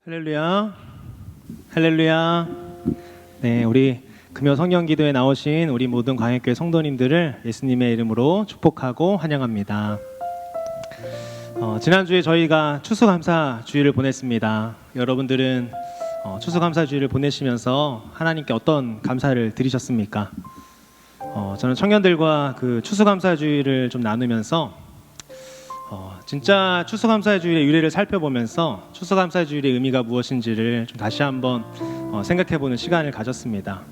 할렐루야, 할렐루야. 네, 우리 금요 성령 기도에 나오신 우리 모든 광역교회 성도님들을 예수님의 이름으로 축복하고 환영합니다. 지난주에 저희가 추수감사 주일을 보냈습니다. 여러분들은 추수감사 주일을 보내시면서 하나님께 어떤 감사를 드리셨습니까? 저는 청년들과 그 추수감사 주일을 좀 나누면서 진짜 추수감사 주일의 유래를 살펴보면서 추수감사 주일의 의미가 무엇인지를 좀 다시 한번 생각해보는 시간을 가졌습니다.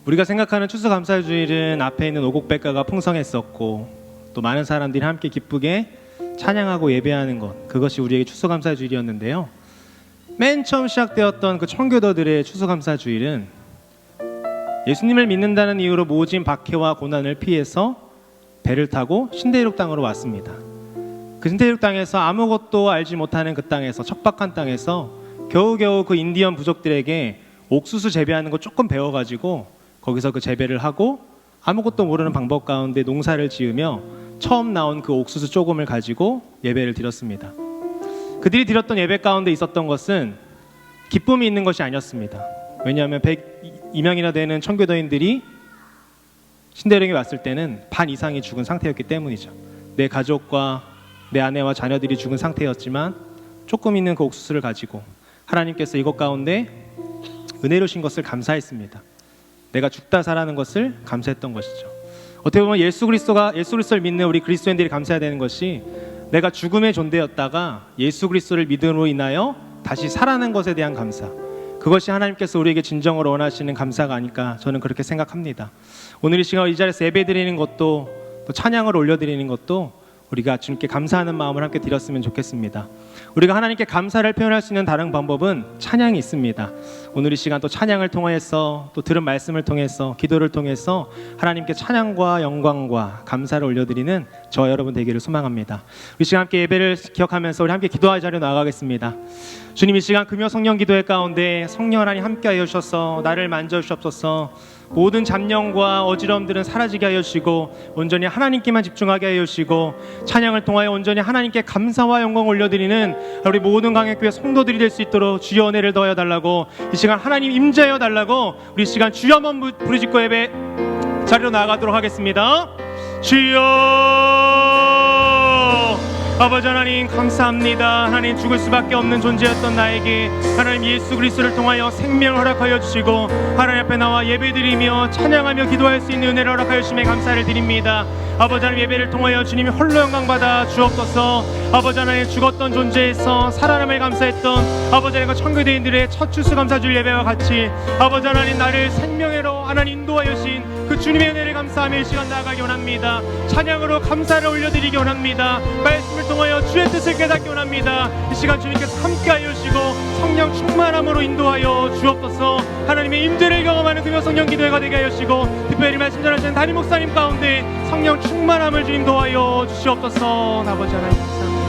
우리가 생각하는 추수감사 주일은 앞에 있는 오곡백과가 풍성했었고 또 많은 사람들이 함께 기쁘게 찬양하고 예배하는 것, 그것이 우리에게 추수감사 주일이었는데요. 맨 처음 시작되었던 그 청교도들의 추수감사 주일은 예수님을 믿는다는 이유로 모진 박해와 고난을 피해서 배를 타고 신대륙 땅으로 왔습니다. 그 신대륙 땅에서 아무것도 알지 못하는 그 땅에서, 척박한 땅에서 겨우겨우 그 인디언 부족들에게 옥수수 재배하는 거 조금 배워가지고 거기서 그 재배를 하고 아무것도 모르는 방법 가운데 농사를 지으며 처음 나온 그 옥수수 조금을 가지고 예배를 드렸습니다. 그들이 드렸던 예배 가운데 있었던 것은 기쁨이 있는 것이 아니었습니다. 왜냐하면 102명이나 되는 청교도인들이 신대륙에 왔을 때는 반 이상이 죽은 상태였기 때문이죠. 내 가족과 내 아내와 자녀들이 죽은 상태였지만 조금 있는 그 옥수수를 가지고 하나님께서 이것 가운데 은혜로 신 것을 감사했습니다. 내가 죽다 살아는 것을 감사했던 것이죠. 어떻게 보면 예수 그리스도를 믿는 우리 그리스도인들이 감사해야 되는 것이 내가 죽음의 존재였다가 예수 그리스도를 믿음으로 인하여 다시 살아난 것에 대한 감사, 그것이 하나님께서 우리에게 진정으로 원하시는 감사가 아닐까 저는 그렇게 생각합니다. 오늘 이 시간 이 자리에서 예배드리는 것도 또 찬양을 올려드리는 것도 우리가 주님께 감사하는 마음을 함께 드렸으면 좋겠습니다. 우리가 하나님께 감사를 표현할 수 있는 다른 방법은 찬양이 있습니다. 오늘 이 시간 또 찬양을 통해서 또 들은 말씀을 통해서 기도를 통해서 하나님께 찬양과 영광과 감사를 올려드리는 저와 여러분 되기를 소망합니다. 이 시간 함께 예배를 기억하면서 우리 함께 기도할 자리로 나아가겠습니다. 주님, 이 시간 금요 성령 기도회 가운데 성령 하나님 함께하여 주셔서 나를 만져주시옵소서. 모든 잡념과 어지러움들은 사라지게 하여 주시고 온전히 하나님께만 집중하게 하여 주시고 찬양을 통하여 온전히 하나님께 감사와 영광을 올려드리는 우리 모든 광역교회 성도들이 될 수 있도록 주여 은혜를 더하여 달라고, 이 시간 하나님 임재하여 달라고 우리 시간 주여 한번 부르짖고 예배 자리로 나아가도록 하겠습니다. 주여, 아버지 하나님 감사합니다. 하나님, 죽을 수밖에 없는 존재였던 나에게 하나님 예수 그리스도를 통하여 생명을 허락하여 주시고 하나님 앞에 나와 예배드리며 찬양하며 기도할 수 있는 은혜를 허락하여 주심에 감사를 드립니다. 아버지 하나님, 예배를 통하여 주님이 홀로 영광받아 주옵소서. 아버지 하나님, 죽었던 존재에서 살아남을 감사했던 아버지 하나님 청교도인들의 첫 추수감사주일 예배와 같이 아버지 하나님, 나를 생명회로 하나님 인도하여 주신 그 주님의 은혜를 감사하며 이 시간 나아가기 원합니다. 찬양으로 감사를 올려드리기 원합니다. 말씀을 통하여 주의 뜻을 깨닫기 원합니다. 이 시간 주님께서 함께하여 주시고 성령 충만함으로 인도하여 주옵소서. 하나님의 임재를 경험하는 금요 성령 기도회가 되게 하여 주시고 특별히 말씀 전하시는 담임 목사님 가운데 성령 충만함을 주님 도하여 주시옵소서. 아버지 하나님 감사합니다.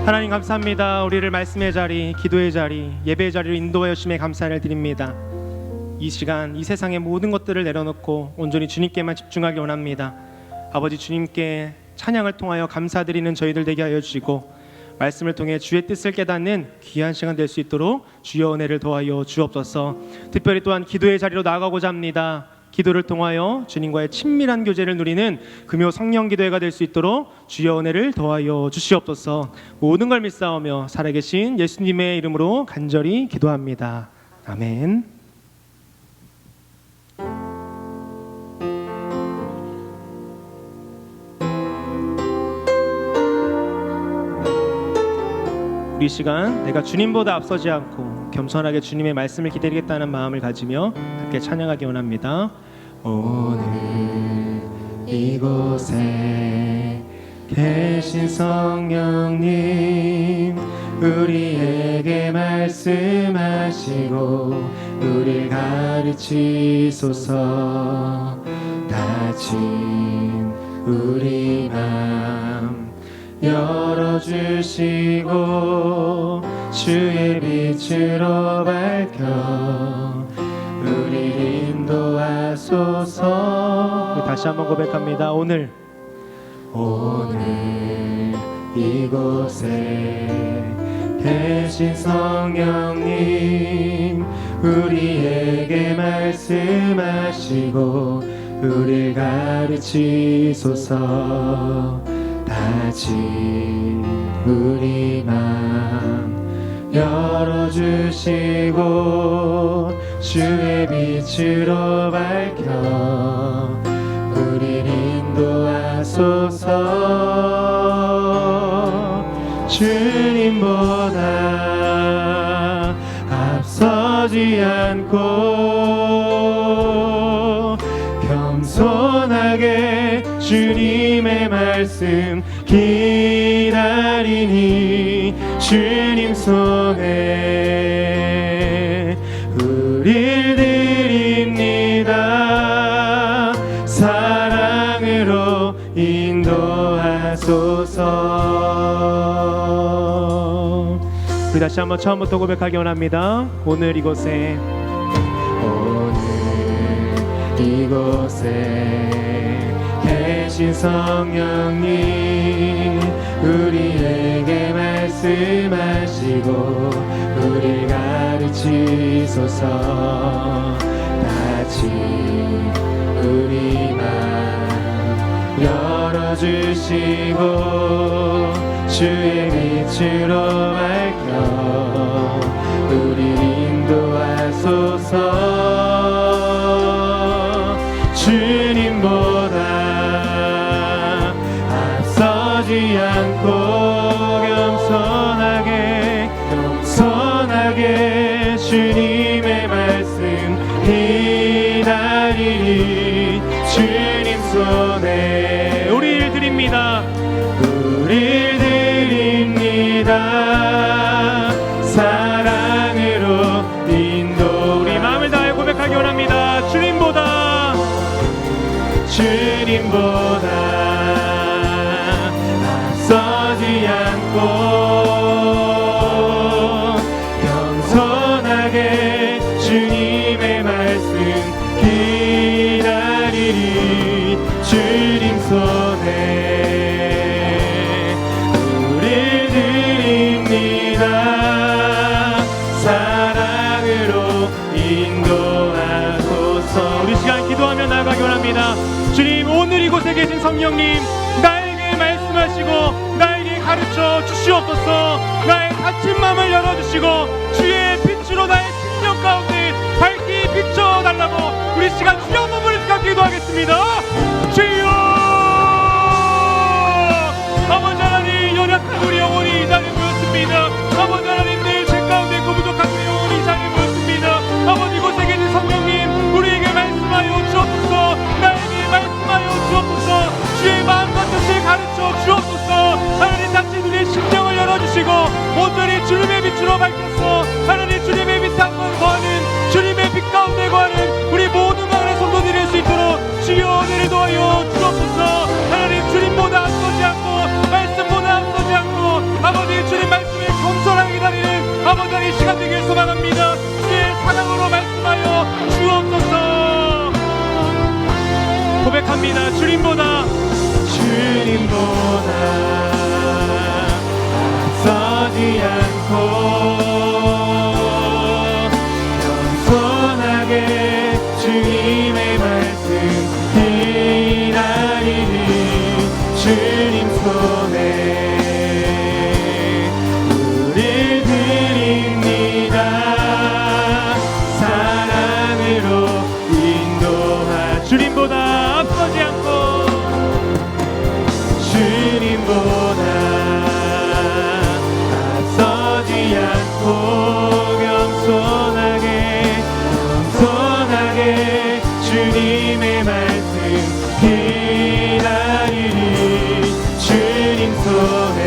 하나님 감사합니다. 우리를 말씀의 자리, 기도의 자리, 예배의 자리로 인도하여 주심에 감사를 드립니다. 이 시간 이 세상의 모든 것들을 내려놓고 온전히 주님께만 집중하기 원합니다. 아버지, 주님께 찬양을 통하여 감사드리는 저희들 되게 하여 주시고 말씀을 통해 주의 뜻을 깨닫는 귀한 시간 될 수 있도록 주여 은혜를 더하여 주옵소서. 특별히 또한 기도의 자리로 나아가고자 합니다. 기도를 통하여 주님과의 친밀한 교제를 누리는 금요 성령 기도회가 될 수 있도록 주여 은혜를 더하여 주시옵소서. 모든 걸 믿사오며 살아계신 예수님의 이름으로 간절히 기도합니다. 아멘. 우리 시간 내가 주님보다 앞서지 않고 겸손하게 주님의 말씀을 기다리겠다는 마음을 가지며 함께 찬양하기 원합니다. 오늘 이곳에 계신 성령님, 우리에게 말씀하시고 우리를 가르치소서. 닫힌 우리 맘 열어주시고 주의 빛으로 밝혀 우리를 인도하소서. 다시 한번 고백합니다. 오늘 이곳에 대신 성령님 우리에게 말씀하시고 우리를 가르치소서. 다진 우리 맘 열어주시고 주의 빛으로 밝혀 우리를 인도하소서. 주님보다 앞서지 않고 겸손하게 주님의 말씀 기다리니 주님 손에 우릴 드립니다. 사랑으로 인도하소서. 우리 다시 한번 처음부터 고백하기 원합니다. 오늘 이곳에 계신 성령님 우리에게 말씀하시고 우리를 가르치소서. 다진 우리 맘 열어주시고 주의 빛으로 밝혀 우리를 인도하소서. 주님보다 앞서지 않고 겸손하게 주님의 말씀 기다리니 주님 손에 우리를 드립니다. 우리를 드립니다. 사랑으로 인도. 우리 마음을 다해 고백하기 원합니다. 주님보다 앞서지 않고 겸손하게 주님의 말씀 기다리니 주님 손에 우릴 드립니다. 사랑으로 인도하소서. 우리 시간 기도하며 나아가기 원합니다. 주님, 오늘 이곳에 계신 성령님 나에게 말씀하시고 나에게 가르쳐 주시옵소서. 나의 닫힌 마음을 열어주시고 주의 빛으로 나의 심령 가운데 밝히 비춰달라고 우리 시간 주여 몸을 생각해 기도하겠습니다. 주여, 아버지 하나님, 연약한 우리 영혼이 이 자리에 모였습니다. 아버지 하나님, 늘 죄 가운데 있고 부족한 우리 영혼이 이 자리에 모였습니다. 아버지, 이곳에 계신 성령님 우리에게 말씀하여 주옵소서. 나에게 말씀하여 주옵소서. 주의 마음과 뜻을 가르쳐 주옵소서. 하나님, 닫힌 우리의 심령을 열어주시고 온전히 주님의 빛으로 밝혀서 하나님 주님의 빛 한번 거하는 주님의 빛 가운데 거하는 우리 모든 마을의 성도들이 될 수 있도록 주여 은혜를 도하여 주옵소서. 하나님, 주님보다 앞서지 않고 말씀보다 앞서지 않고 아버지 주님 말씀에 겸손하게 기다리는 아버지 하나님 시간 되길 소망합니다. 주의 사랑으로 말씀하여 주옵소서. 고백합니다. 주님보다 앞서지 않고 겸손하게 주님의 말씀 기다리니 주님 손에 우릴 드립니다. 사랑으로 인도하. 주님보다 앞서지 않고 주님보다 앞서지 않고 겸손하게 주님의 말씀 기다리니 주님 손에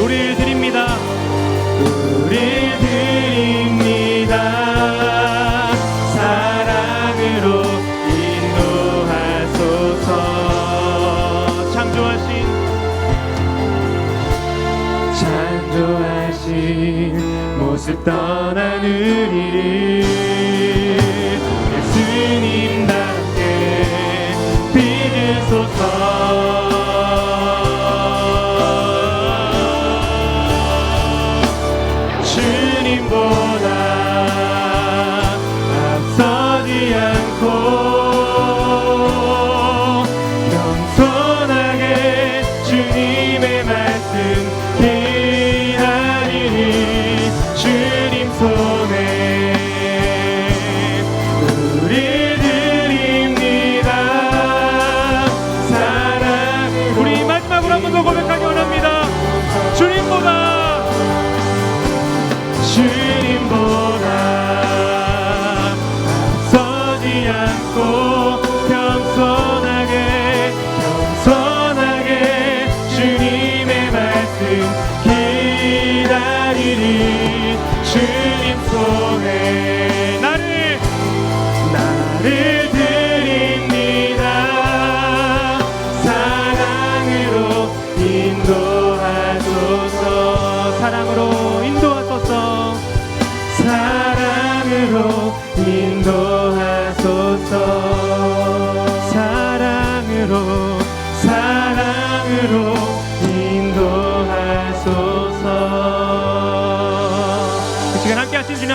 우릴 드립니다. 사랑으로 인도하소서. 창조하신 모습 떠난 우리를 예수님답게 빚으소서.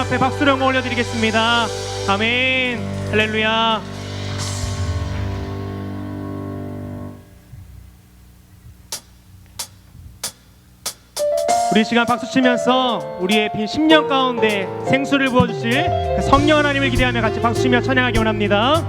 앞에 박수를 한번 올려드리겠습니다. 아멘. 할렐루야. 우리 시간 박수치면서 우리의 빈 10년 가운데 생수를 부어주실 그 성령 하나님을 기대하며 같이 박수치며 찬양하기 원합니다.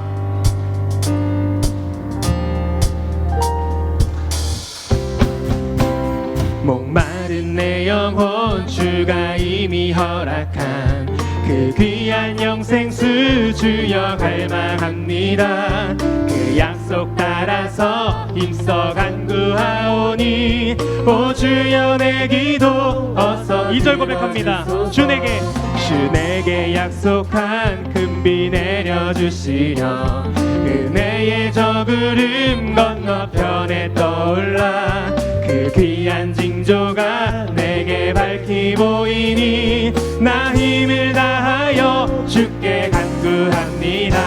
목마른 내 영혼 주가 이미 허락한 그 귀한 영생수 주여 갈망합니다. 그 약속 따라서 힘써 간구하오니 오 주여 내 기도 어서 2절 고백합니다. 주 내게 약속한 큰 비 내려주시려 은혜의 저 구름 건너편에 떠올라 그 귀한 징조가 내게 밝히 보이니 나 힘을 다하여 주께 간구합니다.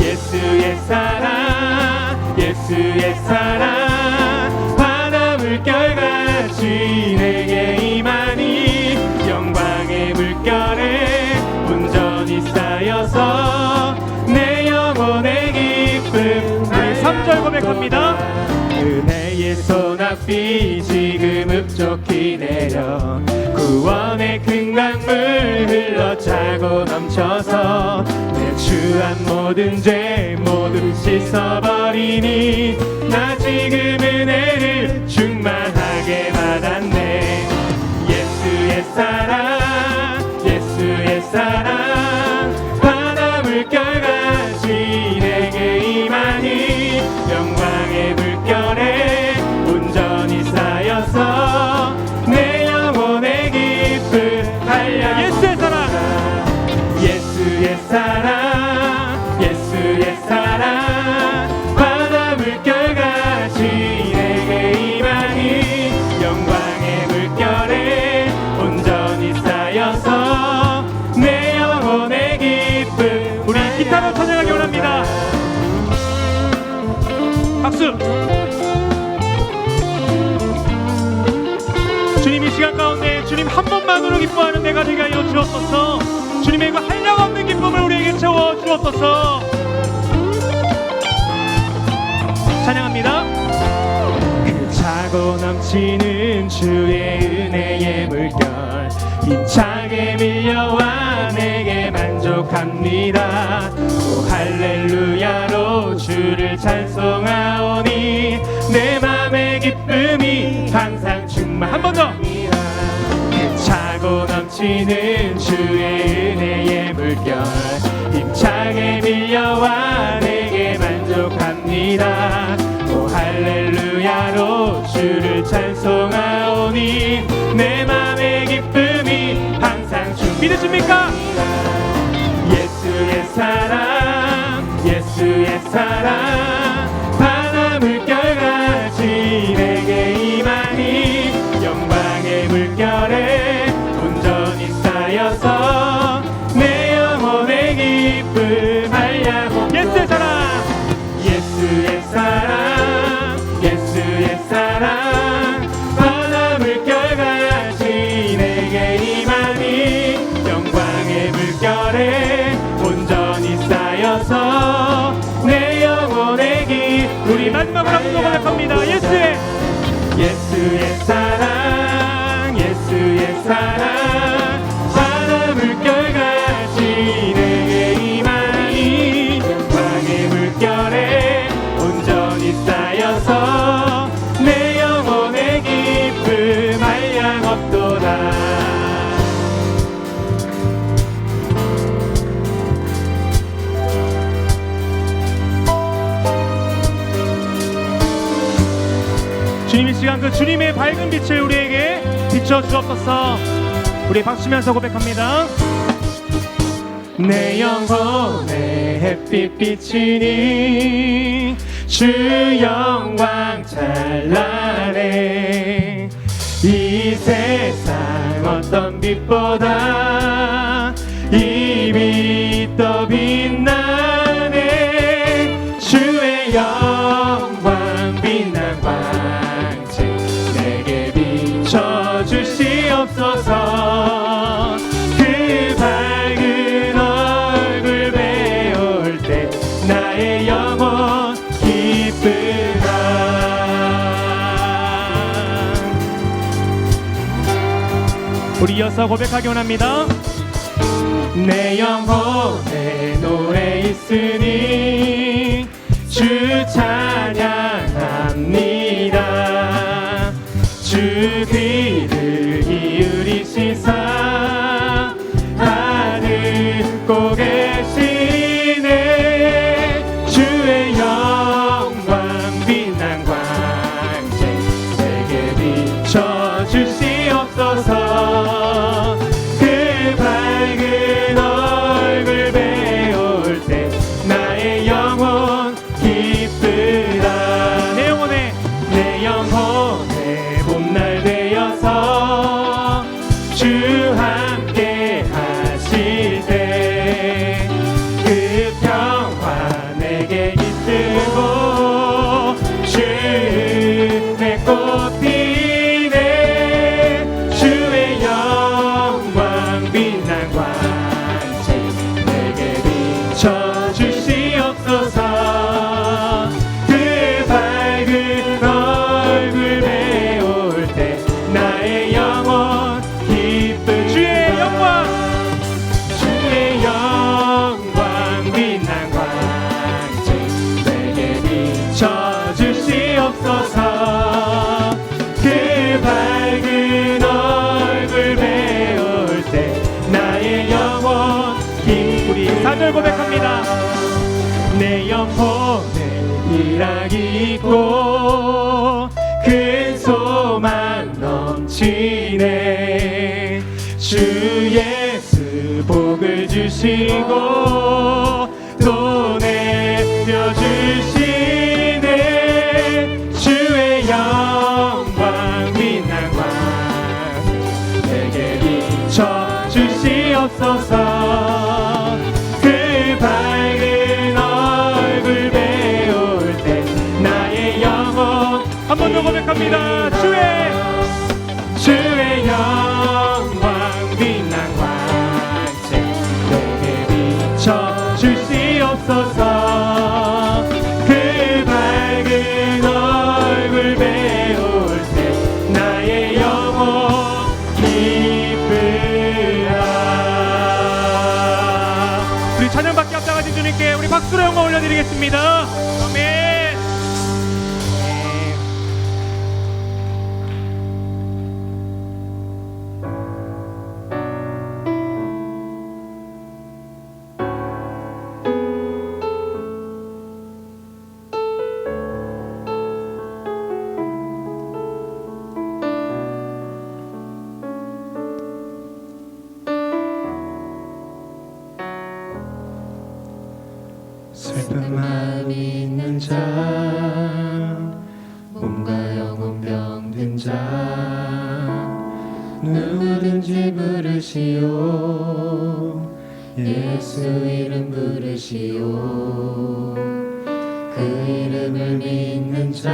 예수의 사랑 예수의 사랑 바다 물결같이 내게 임하니 영광의 물결에 온전히 쌓여서 내 영혼의 기쁨 3절 고백합니다. 은혜의 소낙비 지금 흡족히 내려 구원의 큰 강물 흘러차고 넘쳐서 내 추한 모든 죄 모두 씻어버리니 나 지금 은혜를 충만하게 받았네. 예수의 사랑 예수의 사랑 바다 물결같이 내게 임하니 영광의 물결에 온전히 쌓여서 내 영혼의 기쁨 달려 예수의 사랑 예수의 사랑 예수의 사랑 바다 물결같이 내게 임하니 영광의 물결에 온전히 쌓여서 내 영혼의 기쁨. 우리 기타로 찬양하기 원합니다. 박수. 주님 이 시간 가운데 주님 한 번만으로 기뻐하는 내가 되게 하여 주옵소서. 주님의 그 한량없는 기쁨을 우리에게 채워 주옵소서. 찬양합니다. 그 차고 넘치는 주의 은혜의 물결 힘차게 밀려와 내게 만족합니다. 오 할렐루야로 주를 찬송하오니 내 맘의 기쁨이 항상 충만. 한 번 더. 그 차고 넘치는 주의 은혜의 물결 힘차게 밀려와 내게 만족합니다. 오 할렐루야로 주를 찬송하오니 내 맘의 기쁨이 항상 믿으십니까? 예수의 사랑 예수의 사랑 바다 물결같이 내게 임하니 영광의 물결에 온전히 쌓여서 내 영혼의 기쁨 하려고 예수의 사랑 예수의 사랑 예수의 사랑 바다 물결같이 내게 임하니 영광의 물결에 온전히 쌓여서 내 영혼의 기쁨. 우리 마지막으로 한번 고백합니다. 예수의 사랑 예수의 사랑 바다 물결같이 내게 임하니 영광의 물결에 온전히 쌓여서 내 영혼의 기쁨 한량없도다. 주님 이 시간 그 주님의 밝은 빛을 우리에게 비춰 주옵소서. 우리 박수치면서 고백합니다. 내 영혼의 햇빛 비치니 주 영광 찬란해. 이 세상 어떤 빛보다 이 빛 더 빛나네. 주의 영광 빛난 광채 내게 비춰주시옵소서. 그 우리 이어서 고백하기 원합니다. 내 영혼에 노래 있으니 주 찬양합니다. 주 귀를 기울이시사 듣고 계시네. 주의 영광 빛난 광채 내게 비춰주시옵소서. 그 밝은 얼굴 배울 때 나의 영혼 기쁘다. 내 영혼의 봄날 되어서 주 함께 하실 때 그 평화 내게 깃들고 주의 꽃 피네. 주의 영광 빛난 광채 내게 비춰주시옵소서. 그 밝은 얼굴 배울 때 나의 영혼 기쁜 주의 영광 빛난 광채 내게 비춰주시옵소서. 그 밝은 얼굴 배울 때 나의 영혼 우리 4절 고백합니다. 내 영혼에 희락이 있고 큰 소망 넘치네. 주 예수 복을 주시고 또 내려주시네. 주의 영광 빛난 광채 내게 비춰주시옵소서. 그 밝은 얼굴 배울 때 나의 영혼 한 번 더 고백합니다. 주의 영광 빛난 광채 내게 비춰주시옵소서. 그 밝은 얼굴 배울 때 나의 영혼 기쁘다. 우리 찬양받기 앞장하신 주님께 우리 박수로 영광 올려드리겠습니다. 아멘. 슬픈 마음 있는 자 몸과 영혼 병든 자 누구든지 부르시오. 예수 이름 부르시오. 그 이름을 믿는 자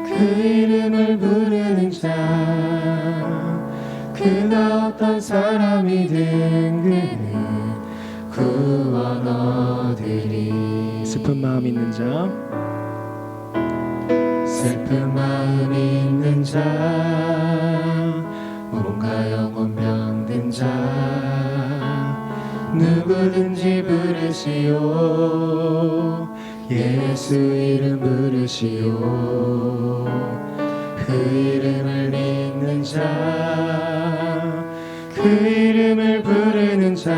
그 이름을 부르는 자 그가 어떤 사람이든 그는 구원 얻으리. 슬픈 마음 있는 자 슬픈 마음 있는 자 몸과 영혼 병든 자 누구든지 부르시오. 예수 이름 부르시오. 그 이름을 믿는 자 그 이름을 부르는 자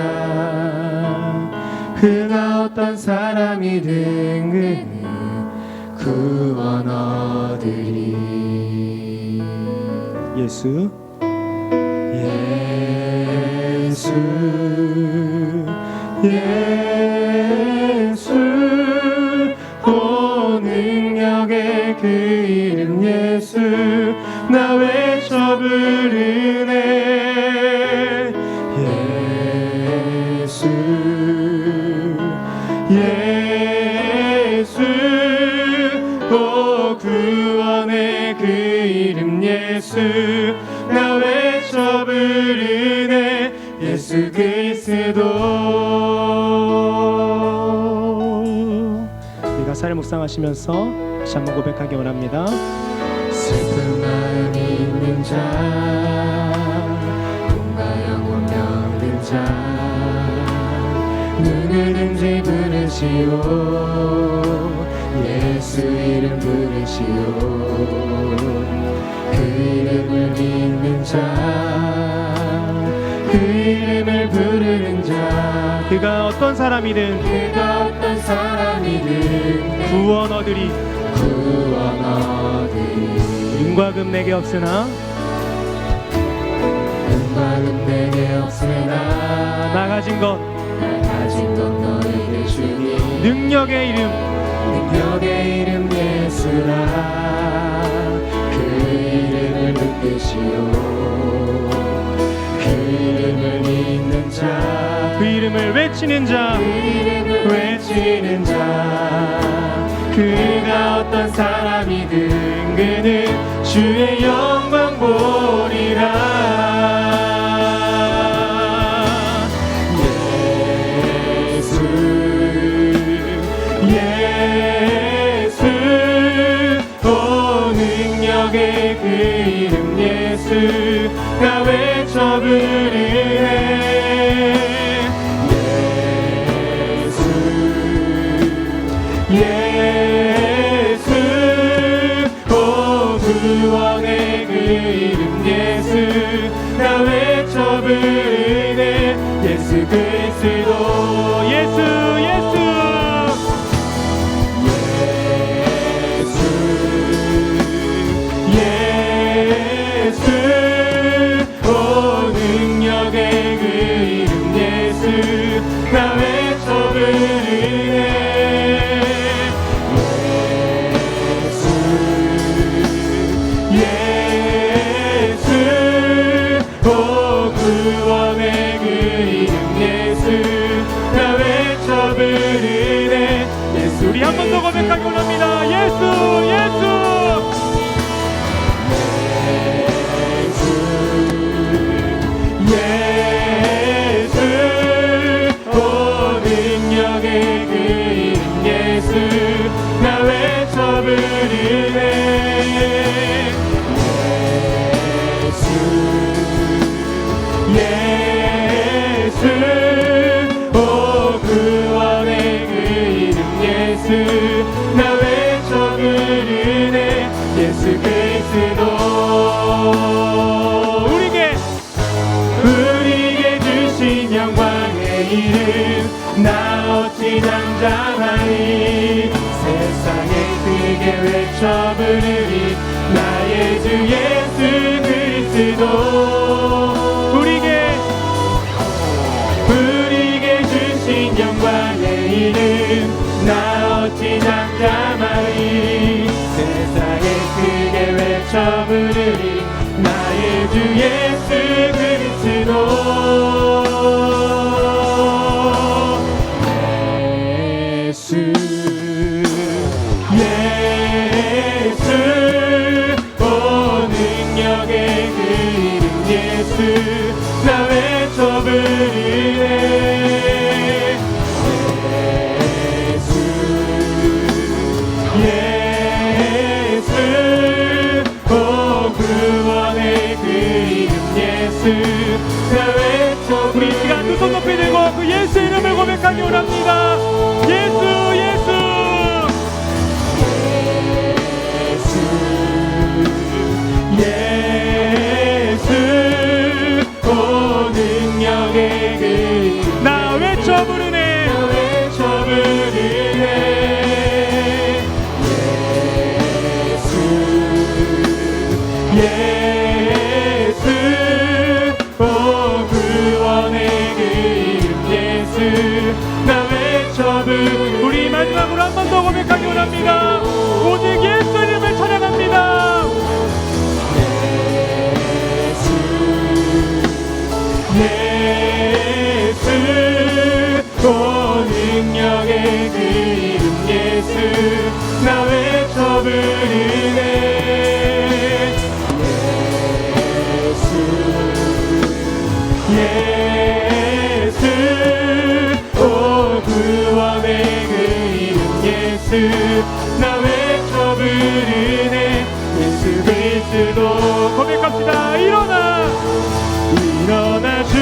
그가 어떤 사람이든 그는 구원 얻으리. 예수 예수 예수 오 능력의 그 이름 예수 나 외쳐 부르네. 예수 예수 오 구원의 그 이름 예수 나 외쳐 부르네. 예수 그리스도. 이 가사를 묵상하시면서 다시 한번 고백하기 원합니다. 슬픈 마음 있는 자 자 누구든지 부르시오 예수 이름 부르시오 그 이름을 믿는 자 그 이름을 부르는 자 그가 어떤 사람이든 그가 어떤 사람이든 구원 얻으리 구원 얻으리 은과 금 내게 없으나 은과 금 내게 없으나 나 가진 것 가진 것 너에게 주니 능력의 이름 능력의 이름 예수라 그 이름을 붙드시오 그 이름을 믿는 자 그 이름을 외치는 자 그 이름을 외치는 자 그가 어떤 사람이든 그는 주의 영광 보리라 예수 예수 오 능력의 그 이름 예수 나 외쳐 부르네 예수 오 구원의 그 이름 예수 나 외쳐 부르네 예수 그리스도 예수 예수 예수 오 능력의 그 이름 예수 나 외쳐 부르네 예수 오 구원의 그 이름 예수 나 외쳐 부르네 예수 우리 한 번 더 고백하기 원합니다. 예수 예수 예수 오 능력의 그 이름 예수 나 외쳐 부르네 예수 오 구원의 그 이름 예수 나 외쳐 부르네 예수 그리스도 우리에게 주신 영광의 이름 나 어찌 잠잠하리 세상에 크게 외쳐 부르리 나의 주 예수 그리스도 우리에게 주신 영광의 이름 나 어찌 잠잠하리 세상에 크게 외쳐 부르리 나의 주 예수 그리스도 예수 오 능력의 그 이름 예수 나 외쳐 부르네 예수 오 구원의 그 이름 예수 나 외쳐 우리 시간 두 손 높이 들고 그 예수 이름을 고백하기 원합니다. 예수 예수 예수 오 능력의 그 이름 나 외쳐 부르네 나 외쳐 부르네 예수 오 구원의 그 이름 예수 나 외쳐 부르네 우리 마지막으로 한 번 더 고백하기 원합니다. 오직 예수 이름을 찬양합니다. 예수 오 능력의 그 이름 예수 나 외쳐 부르네 예수 오 구원의 그 이름 예수 나 외쳐 부르네 예수 그리스도 고백합시다. 일어나 일어나 주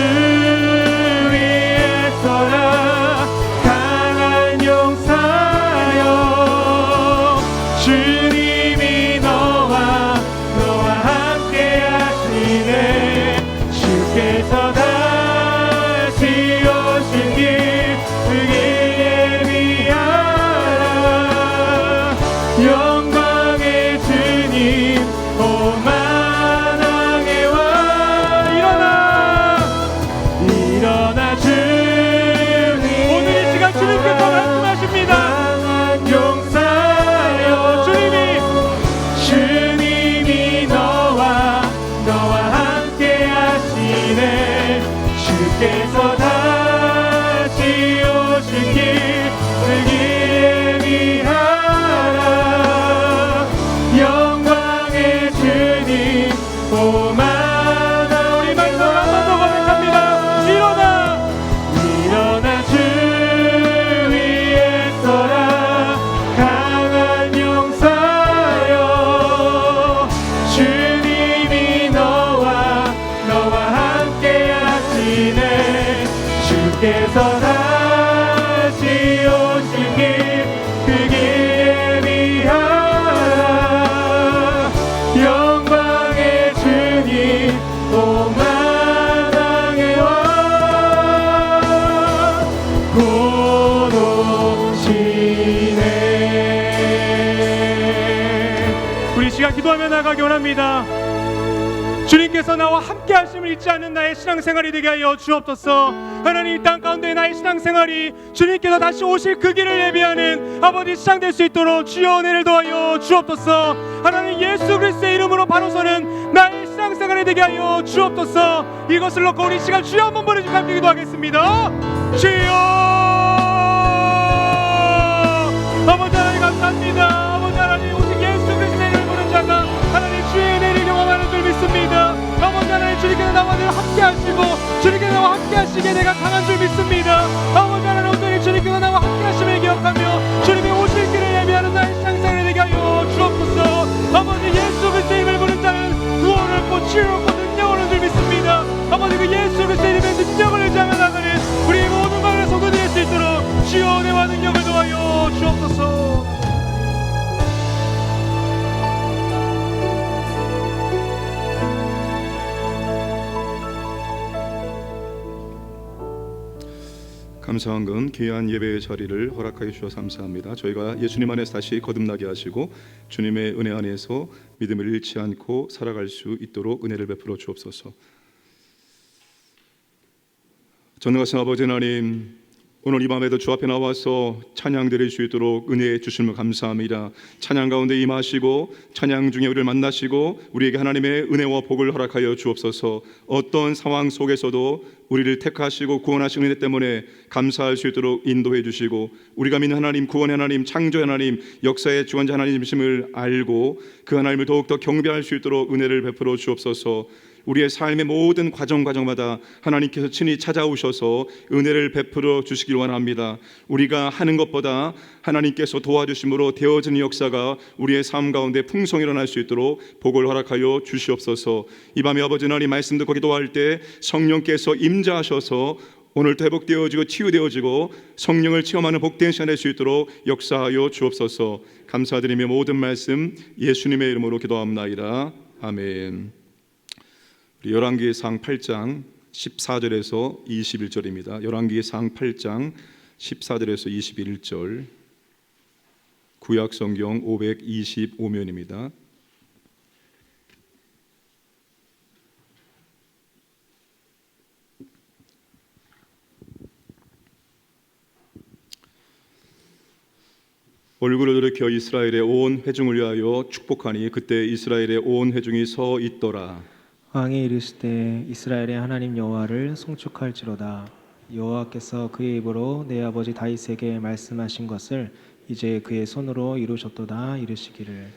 오마나 우리 말씀 한 번 더 고백합니다. 일어나 주 위에 서라 강한 용사여 주님이 너와 함께 하시네 주께서 다시 오실 길 그 길에 비하라 영광의 주님 오마당에 와 곧 오시네. 우리 시간 기도하며 나가기 원합니다. 주님께서 나와 함께 하심을 잊지 않는 나의 신앙생활이 되게 하여 주옵소서. 하나님 이 땅 가운데 나의 신앙생활이 주님께서 다시 오실 그 길을 예비하는 아버지 시작될 수 있도록 주여 은혜를 더하여 주옵소서. 하나님 예수 그리스도의 이름으로 바로서는 나의 신앙생활이 되게 하여 주옵소서. 이것을 놓고 우리 시간 주여 한번 보내주고 함께 기도하겠습니다. 주여 아버지 하나님 감사합니다. 아버지 하나님 오직 예수 그리스도의 이름을 부른 자가 하나님 주의 은혜를 경험하는 줄 믿습니다. 아버지 하나님 주님께서 나와 늘 함께 하시고 주님께서 나와 함께 하시기에 내가 강한 줄 믿습니다. 아버지 하나님 온전히 주님께서 나와 함께 하심을 기억하며 주님의 오실 길을 예비하는 나의 신앙생활이 되게 하여 주옵소서. 아버지 예수 그리스도의 이름을 부른 자는 구원을 얻고 치유를 얻고 능력을 얻는 줄 믿습니다. 아버지 그 예수 그리스도의 이름의 능력을 의지하며 나가는 우리 모든 마음의 성도 될 수 있도록 주여 은혜와 능력을 더하여 주옵소서. 감사한 건 귀한 예배의 자리를 허락하여 주셔서 감사합니다. 저희가 예수님 안에서 다시 거듭나게 하시고 주님의 은혜 안에서 믿음을 잃지 않고 살아갈 수 있도록 은혜를 베풀어 주옵소서. 전능하신 아버지 하나님, 오늘 이 밤에도 주 앞에 나와서 찬양 드릴 수 있도록 은혜해 주심을 감사합니다. 찬양 가운데 임하시고 찬양 중에 우리를 만나시고 우리에게 하나님의 은혜와 복을 허락하여 주옵소서. 어떤 상황 속에서도 우리를 택하시고 구원하시는 은혜 때문에 감사할 수 있도록 인도해 주시고 우리가 믿는 하나님, 구원의 하나님, 창조의 하나님, 역사의 주관자 하나님이심을 알고 그 하나님을 더욱더 경배할 수 있도록 은혜를 베풀어 주옵소서. 우리의 삶의 모든 과정마다 하나님께서 친히 찾아오셔서 은혜를 베풀어 주시길 원합니다. 우리가 하는 것보다 하나님께서 도와주심으로 되어지는 역사가 우리의 삶 가운데 풍성히 일어날 수 있도록 복을 허락하여 주시옵소서. 이 밤에 아버지 하나님 말씀 듣고 기도할 때 성령께서 임재하셔서 오늘도 회복되어지고 치유되어지고 성령을 체험하는 복된 시간 될 수 있도록 역사하여 주옵소서. 감사드리며 모든 말씀 예수님의 이름으로 기도합나이다. 아멘. 열왕기상 8장 14절에서 21절입니다. 열왕기상 8장 14절에서 21절, 구약성경 525면입니다. 얼굴을 돌이켜 이스라엘의 온 회중을 위하여 축복하니 그때 이스라엘의 온 회중이 서 있더라. 왕이 이르시되 이스라엘의 하나님 여호와를 송축할지로다. 여호와께서 그의 입으로 내 아버지 다윗에게 말씀하신 것을 이제 그의 손으로 이루셨도다 이르시기를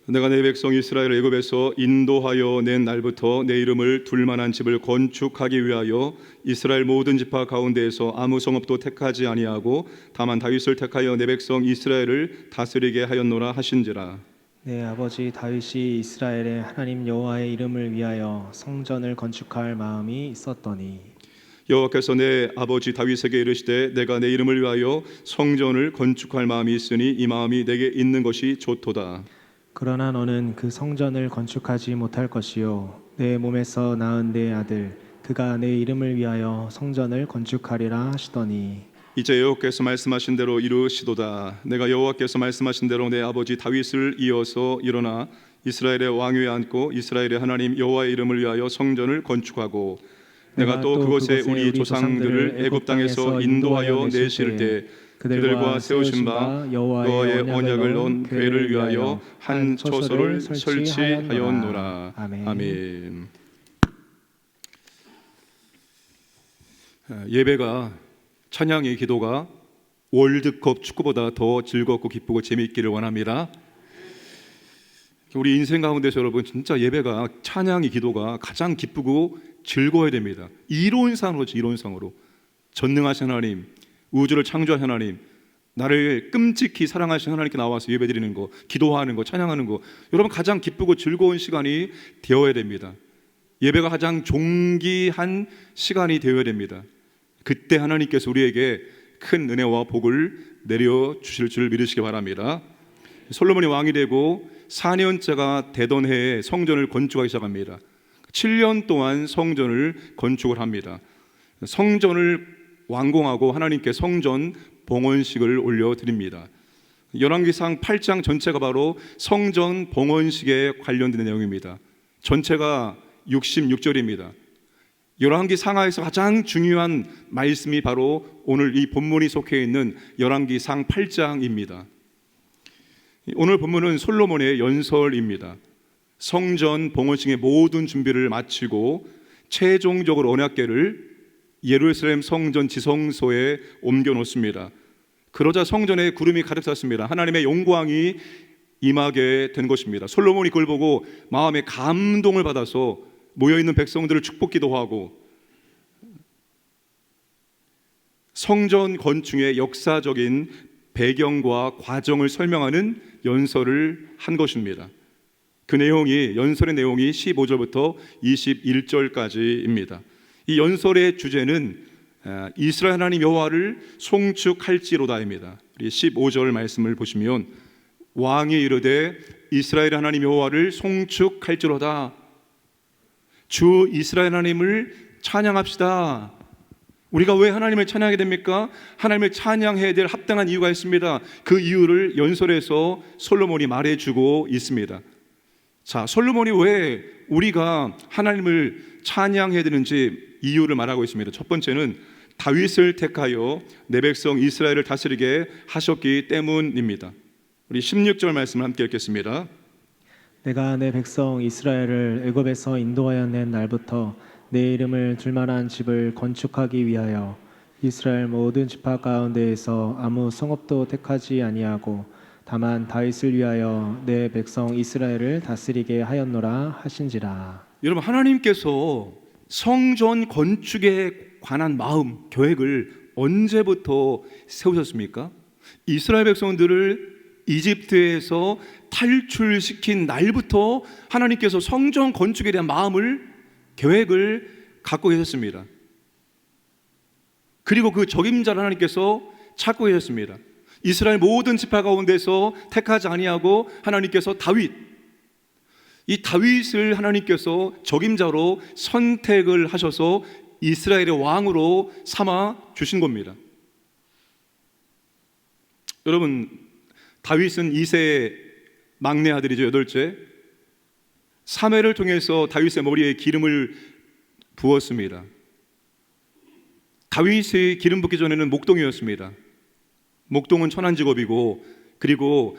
내가 내 백성 이스라엘을 애굽에서 인도하여 낸 날부터 내 이름을 둘 만한 집을 건축하기 위하여 이스라엘 모든 지파 가운데에서 아무 성읍도 택하지 아니하고 다만 다윗을 택하여 내 백성 이스라엘을 다스리게 하였노라 하신지라. 내 아버지 다윗이 이스라엘의 하나님 여호와의 이름을 위하여 성전을 건축할 마음이 있었더니 여호와께서 내 아버지 다윗에게 이르시되 내가 내 이름을 위하여 성전을 건축할 마음이 있으니 이 마음이 내게 있는 것이 좋도다. 그러나 너는 그 성전을 건축하지 못할 것이요 내 몸에서 낳은 내 아들 그가 내 이름을 위하여 성전을 건축하리라 하시더니 이제 여호와께서 말씀하신 대로 이루시도다. 내가 여호와께서 말씀하신 대로 내 아버지 다윗을 이어서 일어나 이스라엘의 왕위에 앉고 이스라엘의 하나님 여호와의 이름을 위하여 성전을 건축하고 내가 또 그곳에 우리 조상들을 애굽 땅에서 인도하여 내실 때 그들과 세우신 바 여호와의 언약을 놓은 궤를 위하여 한 처소를 설치하였노라. 아멘. 예배가, 찬양의 기도가 월드컵 축구보다 더 즐겁고 기쁘고 재미있기를 원합니다. 우리 인생 가운데서 여러분 진짜 예배가, 찬양이, 기도가 가장 기쁘고 즐거워야 됩니다. 이론상으로 전능하신 하나님, 우주를 창조하신 하나님, 나를 끔찍히 사랑하신 하나님께 나와서 예배드리는 거, 기도하는 거, 찬양하는 거, 여러분 가장 기쁘고 즐거운 시간이 되어야 됩니다. 예배가 가장 존귀한 시간이 되어야 됩니다. 그때 하나님께서 우리에게 큰 은혜와 복을 내려주실 줄 믿으시기 바랍니다. 솔로몬이 왕이 되고 4년째가 되던 해에 성전을 건축하기 시작합니다. 7년 동안 성전을 건축을 합니다. 성전을 완공하고 하나님께 성전 봉헌식을 올려드립니다. 열왕기상 8장 전체가 바로 성전 봉헌식에 관련된 내용입니다. 전체가 66절입니다. 열왕기 상하에서 가장 중요한 말씀이 바로 오늘 이 본문이 속해 있는 열왕기상 8장입니다. 오늘 본문은 솔로몬의 연설입니다. 성전 봉헌식의 모든 준비를 마치고 최종적으로 언약궤를 예루살렘 성전 지성소에 옮겨 놓습니다. 그러자 성전에 구름이 가득 찼습니다. 하나님의 영광이 임하게 된 것입니다. 솔로몬이 그걸 보고 마음에 감동을 받아서 모여있는 백성들을 축복기도 하고 성전 건축의 역사적인 배경과 과정을 설명하는 연설을 한 것입니다. 그 내용이, 연설의 내용이 15절부터 21절까지입니다. 이 연설의 주제는 이스라엘 하나님 여호와를 송축할지로다입니다. 우리 15절 말씀을 보시면 왕이 이르되 이스라엘 하나님 여호와를 송축할지로다. 주 이스라엘 하나님을 찬양합시다. 우리가 왜 하나님을 찬양하게 됩니까? 하나님을 찬양해야 될 합당한 이유가 있습니다. 그 이유를 연설에서 솔로몬이 말해주고 있습니다. 자, 솔로몬이 왜 우리가 하나님을 찬양해야 되는지 이유를 말하고 있습니다. 첫 번째는 다윗을 택하여 내 백성 이스라엘을 다스리게 하셨기 때문입니다. 우리 16절 말씀을 함께 읽겠습니다. 내가 내 백성 이스라엘을 애굽에서 인도하여 낸 날부터 내 이름을 둘만한 집을 건축하기 위하여 이스라엘 모든 지파 가운데에서 아무 성읍도 택하지 아니하고 다만 다윗을 위하여 내 백성 이스라엘을 다스리게 하였노라 하신지라. 여러분, 하나님께서 성전 건축에 관한 마음, 계획을 언제부터 세우셨습니까? 이스라엘 백성들을 이집트에서 탈출시킨 날부터 하나님께서 성전 건축에 대한 마음을, 계획을 갖고 계셨습니다. 그리고 그 적임자를 하나님께서 찾고 계셨습니다. 이스라엘 모든 지파 가운데서 택하지 아니하고 하나님께서 이 다윗을 하나님께서 적임자로 선택을 하셔서 이스라엘의 왕으로 삼아 주신 겁니다. 여러분, 다윗은 2세의 막내 아들이죠. 8째. 사무엘을 통해서 다윗의 머리에 기름을 부었습니다. 다윗이 기름 붓기 전에는 목동이었습니다. 목동은 천한 직업이고, 그리고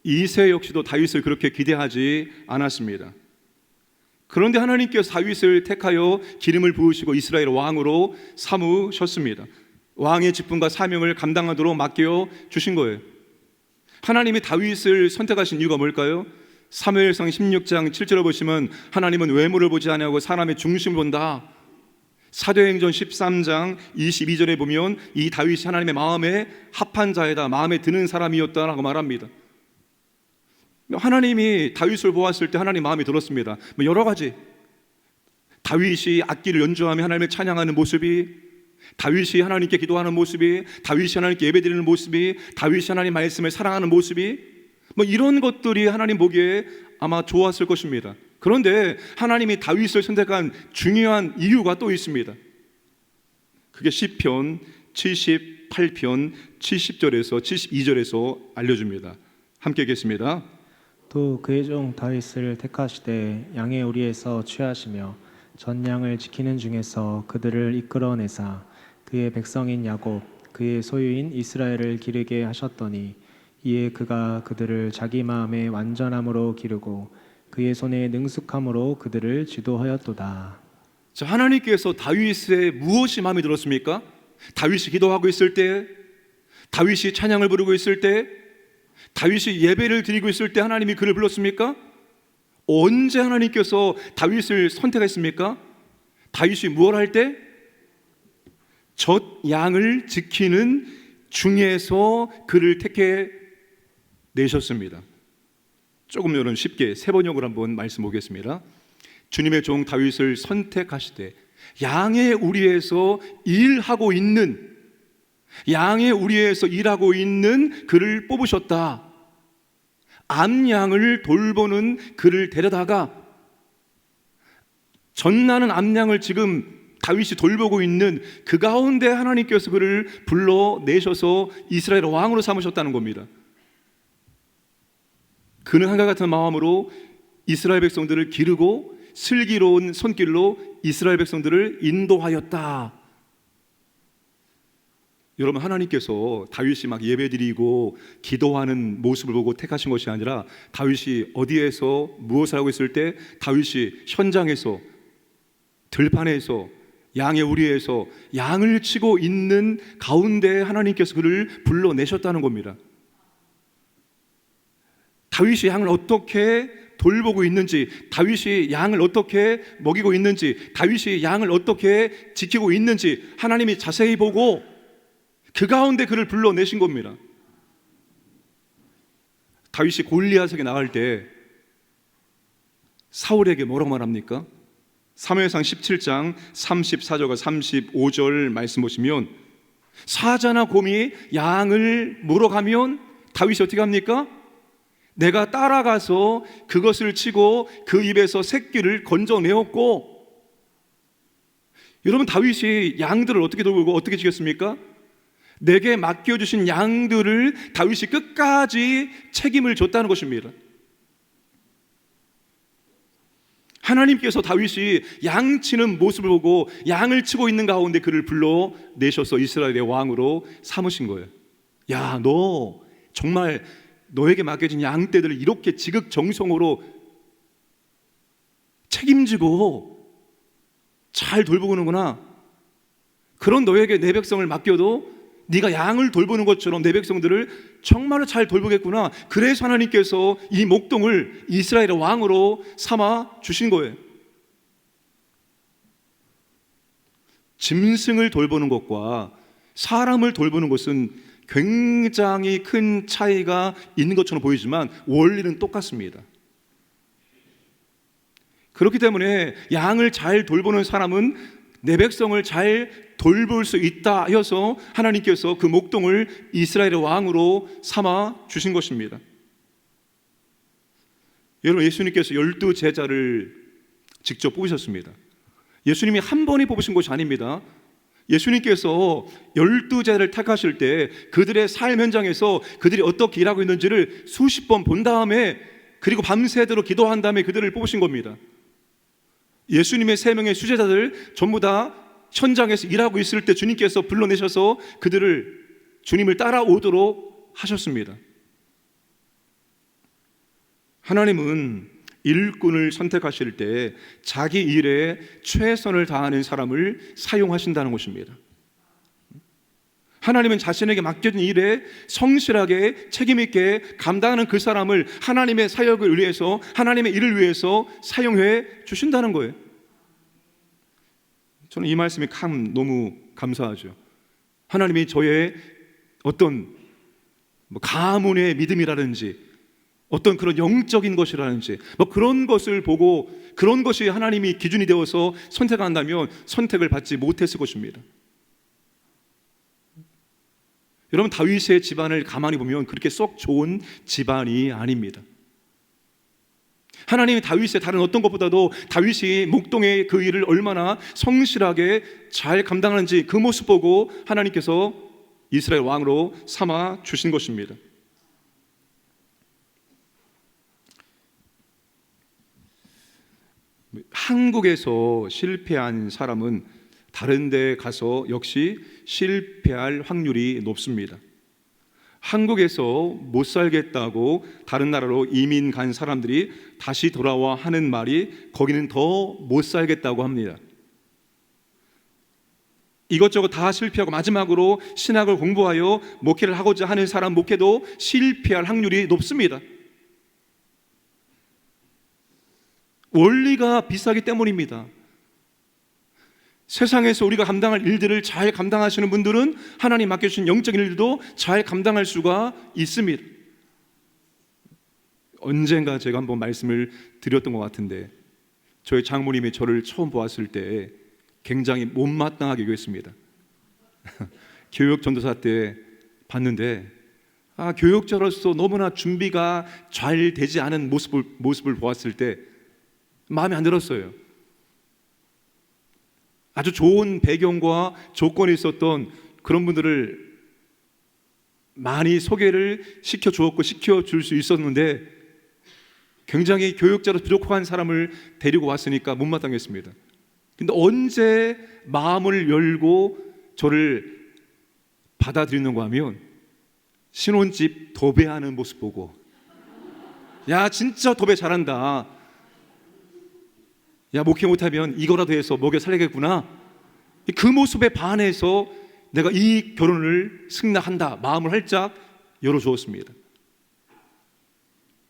2세 역시도 다윗을 그렇게 기대하지 않았습니다. 그런데 하나님께서 다윗을 택하여 기름을 부으시고 이스라엘 왕으로 삼으셨습니다. 왕의 직분과 사명을 감당하도록 맡겨 주신 거예요. 하나님이 다윗을 선택하신 이유가 뭘까요? 사무엘상 16장 7절을 보시면 하나님은 외모를 보지 아니하고 사람의 중심을 본다. 사도행전 13장 22절에 보면 이 다윗이 하나님의 마음에 합한 자이다, 마음에 드는 사람이었다라고 말합니다. 하나님이 다윗을 보았을 때 하나님 마음이 들었습니다. 여러 가지, 다윗이 악기를 연주하며 하나님을 찬양하는 모습이, 다윗이 하나님께 기도하는 모습이, 다윗이 하나님께 예배드리는 모습이, 다윗이 하나님 말씀을 사랑하는 모습이, 이런 것들이 하나님 보기에 아마 좋았을 것입니다. 그런데 하나님이 다윗을 선택한 중요한 이유가 또 있습니다. 그게 시편 78편 70절에서 72절에서 알려줍니다. 함께 읽겠습니다. 또 그의 종 다윗을 택하시되 양의 오리에서 취하시며 전 양을 지키는 중에서 그들을 이끌어내사 그의 백성인 야곱 그의 소유인 이스라엘을 기르게 하셨더니 이에 그가 그들을 자기 마음의 완전함으로 기르고 그의 손의 능숙함으로 그들을 지도하였도다. 자, 하나님께서 다윗의 무엇이 마음에 들었습니까? 다윗이 기도하고 있을 때, 다윗이 찬양을 부르고 있을 때, 다윗이 예배를 드리고 있을 때 하나님이 그를 불렀습니까? 언제 하나님께서 다윗을 선택했습니까? 다윗이 무엇 할 때? 젖 양을 지키는 중에서 그를 택해 내셨습니다. 조금 여러분 쉽게 세 번역으로 한번 말씀 보겠습니다. 주님의 종 다윗을 선택하시되 양의 우리에서 일하고 있는, 양의 우리에서 일하고 있는 그를 뽑으셨다. 암양을 돌보는 그를 데려다가, 전나는 암양을 지금 다윗이 돌보고 있는 그 가운데 하나님께서 그를 불러내셔서 이스라엘 왕으로 삼으셨다는 겁니다. 그는 한과 같은 마음으로 이스라엘 백성들을 기르고 슬기로운 손길로 이스라엘 백성들을 인도하였다. 여러분, 하나님께서 다윗이 막 예배드리고 기도하는 모습을 보고 택하신 것이 아니라, 다윗이 어디에서 무엇을 하고 있을 때 다윗이 현장에서, 들판에서, 양의 우리에서 양을 치고 있는 가운데 하나님께서 그를 불러내셨다는 겁니다. 다윗이 양을 어떻게 돌보고 있는지, 다윗이 양을 어떻게 먹이고 있는지, 다윗이 양을 어떻게 지키고 있는지 하나님이 자세히 보고 그 가운데 그를 불러내신 겁니다. 다윗이 골리앗에게 나갈 때 사울에게 뭐라고 말합니까? 사무엘상 17장 34절과 35절 말씀 보시면, 사자나 곰이 양을 물어가면 다윗이 어떻게 합니까? 내가 따라가서 그것을 치고 그 입에서 새끼를 건져내었고. 여러분, 다윗이 양들을 어떻게 돌보고 어떻게 지켰습니까? 내게 맡겨주신 양들을 다윗이 끝까지 책임을 졌다는 것입니다. 하나님께서 다윗이 양 치는 모습을 보고 양을 치고 있는 가운데 그를 불러내셔서 이스라엘의 왕으로 삼으신 거예요. 야, 너 정말 너에게 맡겨진 양떼들을 이렇게 지극정성으로 책임지고 잘 돌보는구나. 그런 너에게 내 백성을 맡겨도 네가 양을 돌보는 것처럼 내 백성들을 정말로 잘 돌보겠구나. 그래서 하나님께서 이 목동을 이스라엘의 왕으로 삼아 주신 거예요. 짐승을 돌보는 것과 사람을 돌보는 것은 굉장히 큰 차이가 있는 것처럼 보이지만 원리는 똑같습니다. 그렇기 때문에 양을 잘 돌보는 사람은 내 백성을 잘 돌볼 수 있다 하여서 하나님께서 그 목동을 이스라엘의 왕으로 삼아 주신 것입니다. 여러분, 예수님께서 12제자를 직접 뽑으셨습니다. 예수님이 한 번에 뽑으신 것이 아닙니다. 예수님께서 12제자를 택하실 때 그들의 삶 현장에서 그들이 어떻게 일하고 있는지를 수십 번 본 다음에, 그리고 밤새도록 기도한 다음에 그들을 뽑으신 겁니다. 예수님의 3명의 수제자들 전부 다 현장에서 일하고 있을 때 주님께서 불러내셔서 그들을 주님을 따라오도록 하셨습니다. 하나님은 일꾼을 선택하실 때 자기 일에 최선을 다하는 사람을 사용하신다는 것입니다. 하나님은 자신에게 맡겨진 일에 성실하게 책임있게 감당하는 그 사람을 하나님의 사역을 위해서, 하나님의 일을 위해서 사용해 주신다는 거예요. 저는 이 말씀이 너무 감사하죠. 하나님이 저의 어떤 가문의 믿음이라든지 어떤 그런 영적인 것이라든지 그런 것을 보고 그런 것이 하나님이 기준이 되어서 선택한다면 선택을 받지 못했을 것입니다. 여러분, 다윗의 집안을 가만히 보면 그렇게 썩 좋은 집안이 아닙니다. 하나님이 다윗의 다른 어떤 것보다도 다윗이 목동의 그 일을 얼마나 성실하게 잘 감당하는지 그 모습 보고 하나님께서 이스라엘 왕으로 삼아 주신 것입니다. 한국에서 실패한 사람은 다른 데 가서 역시 실패할 확률이 높습니다. 한국에서 못 살겠다고 다른 나라로 이민 간 사람들이 다시 돌아와 하는 말이 거기는 더 못 살겠다고 합니다. 이것저것 다 실패하고 마지막으로 신학을 공부하여 목회를 하고자 하는 사람 목회도 실패할 확률이 높습니다. 원리가 비싸기 때문입니다. 세상에서 우리가 감당할 일들을 잘 감당하시는 분들은 하나님 맡겨주신 영적인 일도 잘 감당할 수가 있습니다. 언젠가 제가 한번 말씀을 드렸던 것 같은데, 저희 장모님이 저를 처음 보았을 때 굉장히 못마땅하게 여겼습니다. 교육 전도사 때 봤는데, 교육자로서 너무나 준비가 잘 되지 않은 모습을 보았을 때 마음에 안 들었어요. 아주 좋은 배경과 조건이 있었던 그런 분들을 많이 소개를 시켜주었고 시켜줄 수 있었는데, 굉장히 교육자로 부족한 사람을 데리고 왔으니까 못마땅했습니다. 근데 언제 마음을 열고 저를 받아들이는가 하면, 신혼집 도배하는 모습 보고, 야 진짜 도배 잘한다, 야 목회 못하면 이거라도 해서 먹여 살리겠구나, 그 모습에 반해서 내가 이 결혼을 승낙한다 마음을 활짝 열어주었습니다.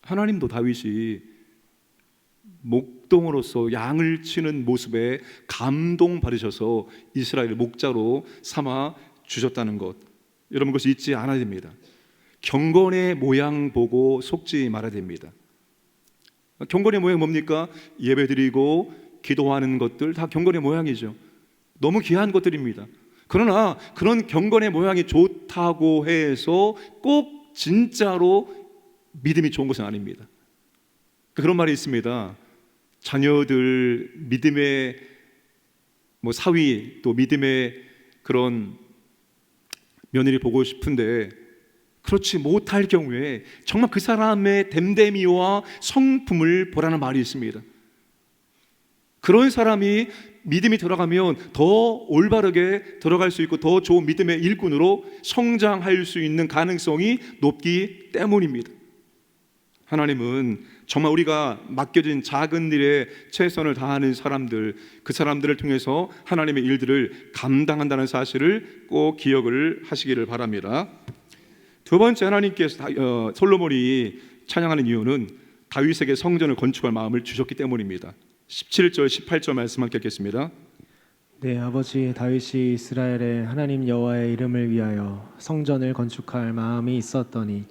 하나님도 다윗이 목동으로서 양을 치는 모습에 감동받으셔서 이스라엘 목자로 삼아 주셨다는 것, 여러분 그것이 잊지 않아야 됩니다. 경건의 모양 보고 속지 말아야 됩니다. 경건의 모양이 뭡니까? 예배드리고 기도하는 것들 다 경건의 모양이죠. 너무 귀한 것들입니다. 그러나 그런 경건의 모양이 좋다고 해서 꼭 진짜로 믿음이 좋은 것은 아닙니다. 그런 말이 있습니다. 자녀들 믿음의 사위, 또 믿음의 그런 며느리 보고 싶은데 그렇지 못할 경우에 정말 그 사람의 됨됨이와 성품을 보라는 말이 있습니다. 그런 사람이 믿음이 들어가면 더 올바르게 들어갈 수 있고 더 좋은 믿음의 일꾼으로 성장할 수 있는 가능성이 높기 때문입니다. 하나님은 정말 우리가 맡겨진 작은 일에 최선을 다하는 사람들, 그 사람들을 통해서 하나님의 일들을 감당한다는 사실을 꼭 기억을 하시기를 바랍니다. 두 번째, 하나님께서 솔로몬이 찬양하는 이유는 다윗에게 성전을 건축할 마음을 주셨기 때문입니다. 17절 18절 말씀 함께 읽겠습니다. 내 아버지 다윗이 이스라엘의 하나님 여호와의 이름을 위하여 성전을 건축할 마음이 있었더니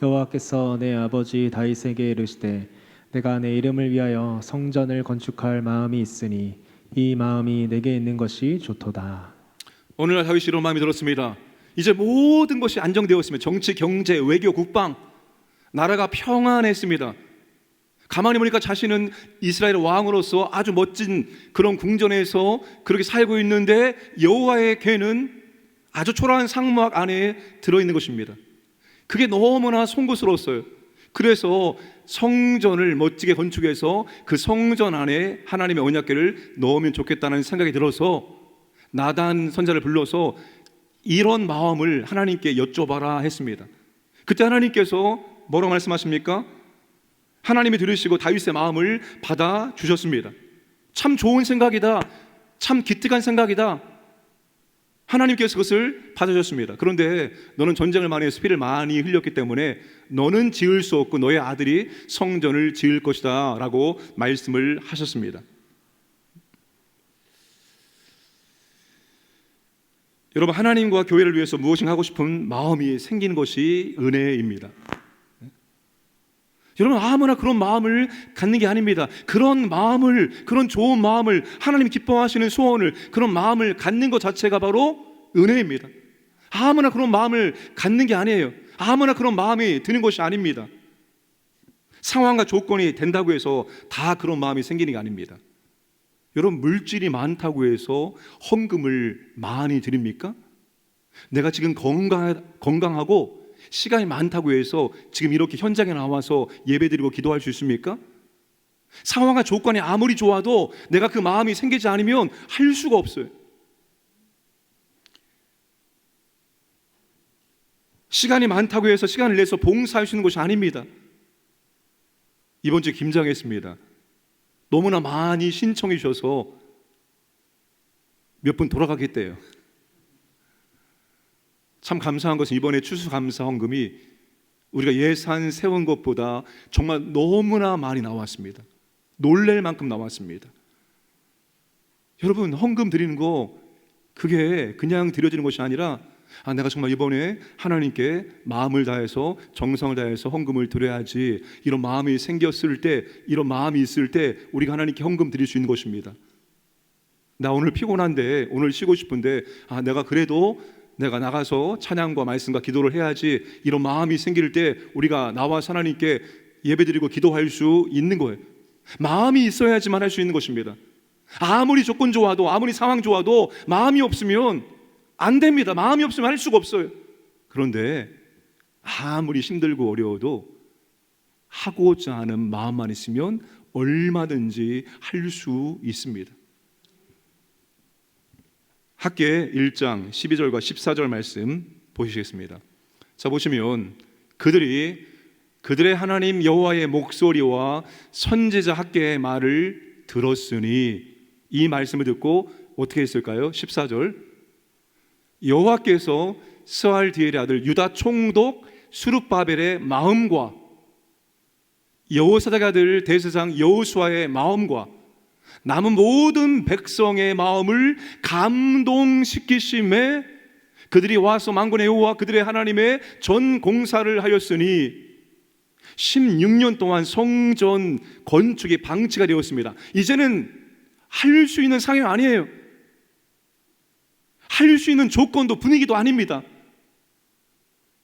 여호와께서 내 아버지 다윗에게 이르시되 내가 내 이름을 위하여 성전을 건축할 마음이 있으니 이 마음이 내게 있는 것이 좋도다. 오늘날 다윗이 이런 마음이 들었습니다. 이제 모든 것이 안정되었으면 정치, 경제, 외교, 국방, 나라가 평안했습니다. 가만히 보니까 자신은 이스라엘 왕으로서 아주 멋진 그런 궁전에서 그렇게 살고 있는데 여호와의 궤는 아주 초라한 상막 안에 들어있는 것입니다. 그게 너무나 송구스러웠어요. 그래서 성전을 멋지게 건축해서 그 성전 안에 하나님의 언약궤를 넣으면 좋겠다는 생각이 들어서 나단 선자를 불러서 이런 마음을 하나님께 여쭤봐라 했습니다. 그때 하나님께서 뭐라고 말씀하십니까? 하나님이 들으시고 다윗의 마음을 받아 주셨습니다. 참 좋은 생각이다, 참 기특한 생각이다, 하나님께서 그것을 받아주셨습니다. 그런데 너는 전쟁을 많이 해서 피를 많이 흘렸기 때문에 너는 지을 수 없고 너의 아들이 성전을 지을 것이다 라고 말씀을 하셨습니다. 여러분, 하나님과 교회를 위해서 무엇인가 하고 싶은 마음이 생기는 것이 은혜입니다. 여러분, 아무나 그런 마음을 갖는 게 아닙니다. 그런 마음을, 그런 좋은 마음을, 하나님이 기뻐하시는 소원을, 그런 마음을 갖는 것 자체가 바로 은혜입니다. 아무나 그런 마음을 갖는 게 아니에요. 아무나 그런 마음이 드는 것이 아닙니다. 상황과 조건이 된다고 해서 다 그런 마음이 생기는 게 아닙니다. 여러분, 물질이 많다고 해서 헌금을 많이 드립니까? 내가 지금 건강하고 시간이 많다고 해서 지금 이렇게 현장에 나와서 예배드리고 기도할 수 있습니까? 상황과 조건이 아무리 좋아도 내가 그 마음이 생기지 않으면 할 수가 없어요. 시간이 많다고 해서 시간을 내서 봉사할 수 있는 것이 아닙니다. 이번 주에 김장했습니다. 너무나 많이 신청해 주셔서 몇 분 돌아가겠대요. 참 감사한 것은 이번에 추수감사 헌금이 우리가 예산 세운 것보다 정말 너무나 많이 나왔습니다. 놀랄 만큼 나왔습니다. 여러분, 헌금 드리는 거 그게 그냥 드려지는 것이 아니라 내가 정말 이번에 하나님께 마음을 다해서 정성을 다해서 헌금을 드려야지, 이런 마음이 생겼을 때, 이런 마음이 있을 때 우리가 하나님께 헌금 드릴 수 있는 것입니다. 나 오늘 피곤한데, 오늘 쉬고 싶은데 내가 그래도 내가 나가서 찬양과 말씀과 기도를 해야지, 이런 마음이 생길 때 우리가 나와서 하나님께 예배드리고 기도할 수 있는 거예요. 마음이 있어야지만 할 수 있는 것입니다. 아무리 조건 좋아도, 아무리 상황 좋아도 마음이 없으면 안 됩니다. 마음이 없으면 할 수가 없어요. 그런데 아무리 힘들고 어려워도 하고자 하는 마음만 있으면 얼마든지 할 수 있습니다. 학개 1장 12절과 14절 말씀 보시겠습니다. 자, 보시면 그들의 하나님 여호와의 목소리와 선지자 학개의 말을 들었으니, 이 말씀을 듣고 어떻게 했을까요? 14절, 여호와께서 스알디엘의 아들 유다 총독 수룹바벨의 마음과 여호사닥의 아들 대제사장 여호수아의 마음과 남은 모든 백성의 마음을 감동시키심에 그들이 와서 만군의 여호와 그들의 하나님의 전 공사를 하였으니 16년 동안 성전 건축이 방치가 되었습니다. 이제는 할 수 있는 상황이 아니에요. 할 수 있는 조건도 분위기도 아닙니다.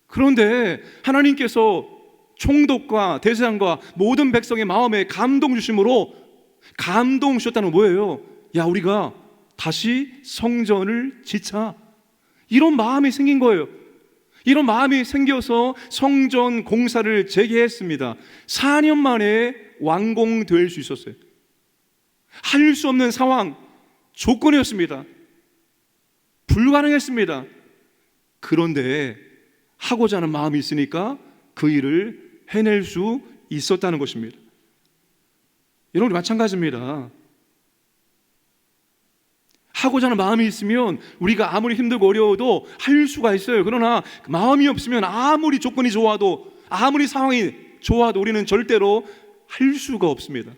그런데 하나님께서 총독과 대제사장과 모든 백성의 마음에 감동 주심으로, 감동 주셨다는 뭐예요? 야, 우리가 다시 성전을 짓자, 이런 마음이 생긴 거예요. 이런 마음이 생겨서 성전 공사를 재개했습니다. 4년 만에 완공될 수 있었어요. 할 수 없는 상황, 조건이었습니다. 불가능했습니다. 그런데 하고자 하는 마음이 있으니까 그 일을 해낼 수 있었다는 것입니다. 여러분, 마찬가지입니다. 하고자 하는 마음이 있으면 우리가 아무리 힘들고 어려워도 할 수가 있어요. 그러나 마음이 없으면 아무리 조건이 좋아도, 아무리 상황이 좋아도 우리는 절대로 할 수가 없습니다.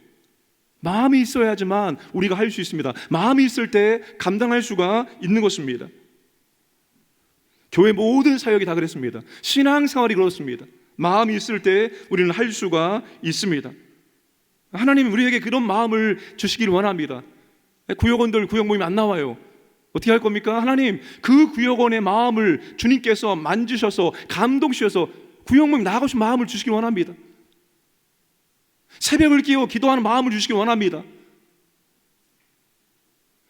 마음이 있어야지만 우리가 할 수 있습니다. 마음이 있을 때 감당할 수가 있는 것입니다. 교회 모든 사역이 다 그랬습니다. 신앙생활이 그렇습니다. 마음이 있을 때 우리는 할 수가 있습니다. 하나님이 우리에게 그런 마음을 주시기를 원합니다. 구역원들 구역 모임 안 나와요. 어떻게 할 겁니까? 하나님, 그 구역원의 마음을 주님께서 만지셔서 감동시켜서 구역 모임 나가고 싶은 마음을 주시기 원합니다. 새벽을 깨워 기도하는 마음을 주시기 원합니다.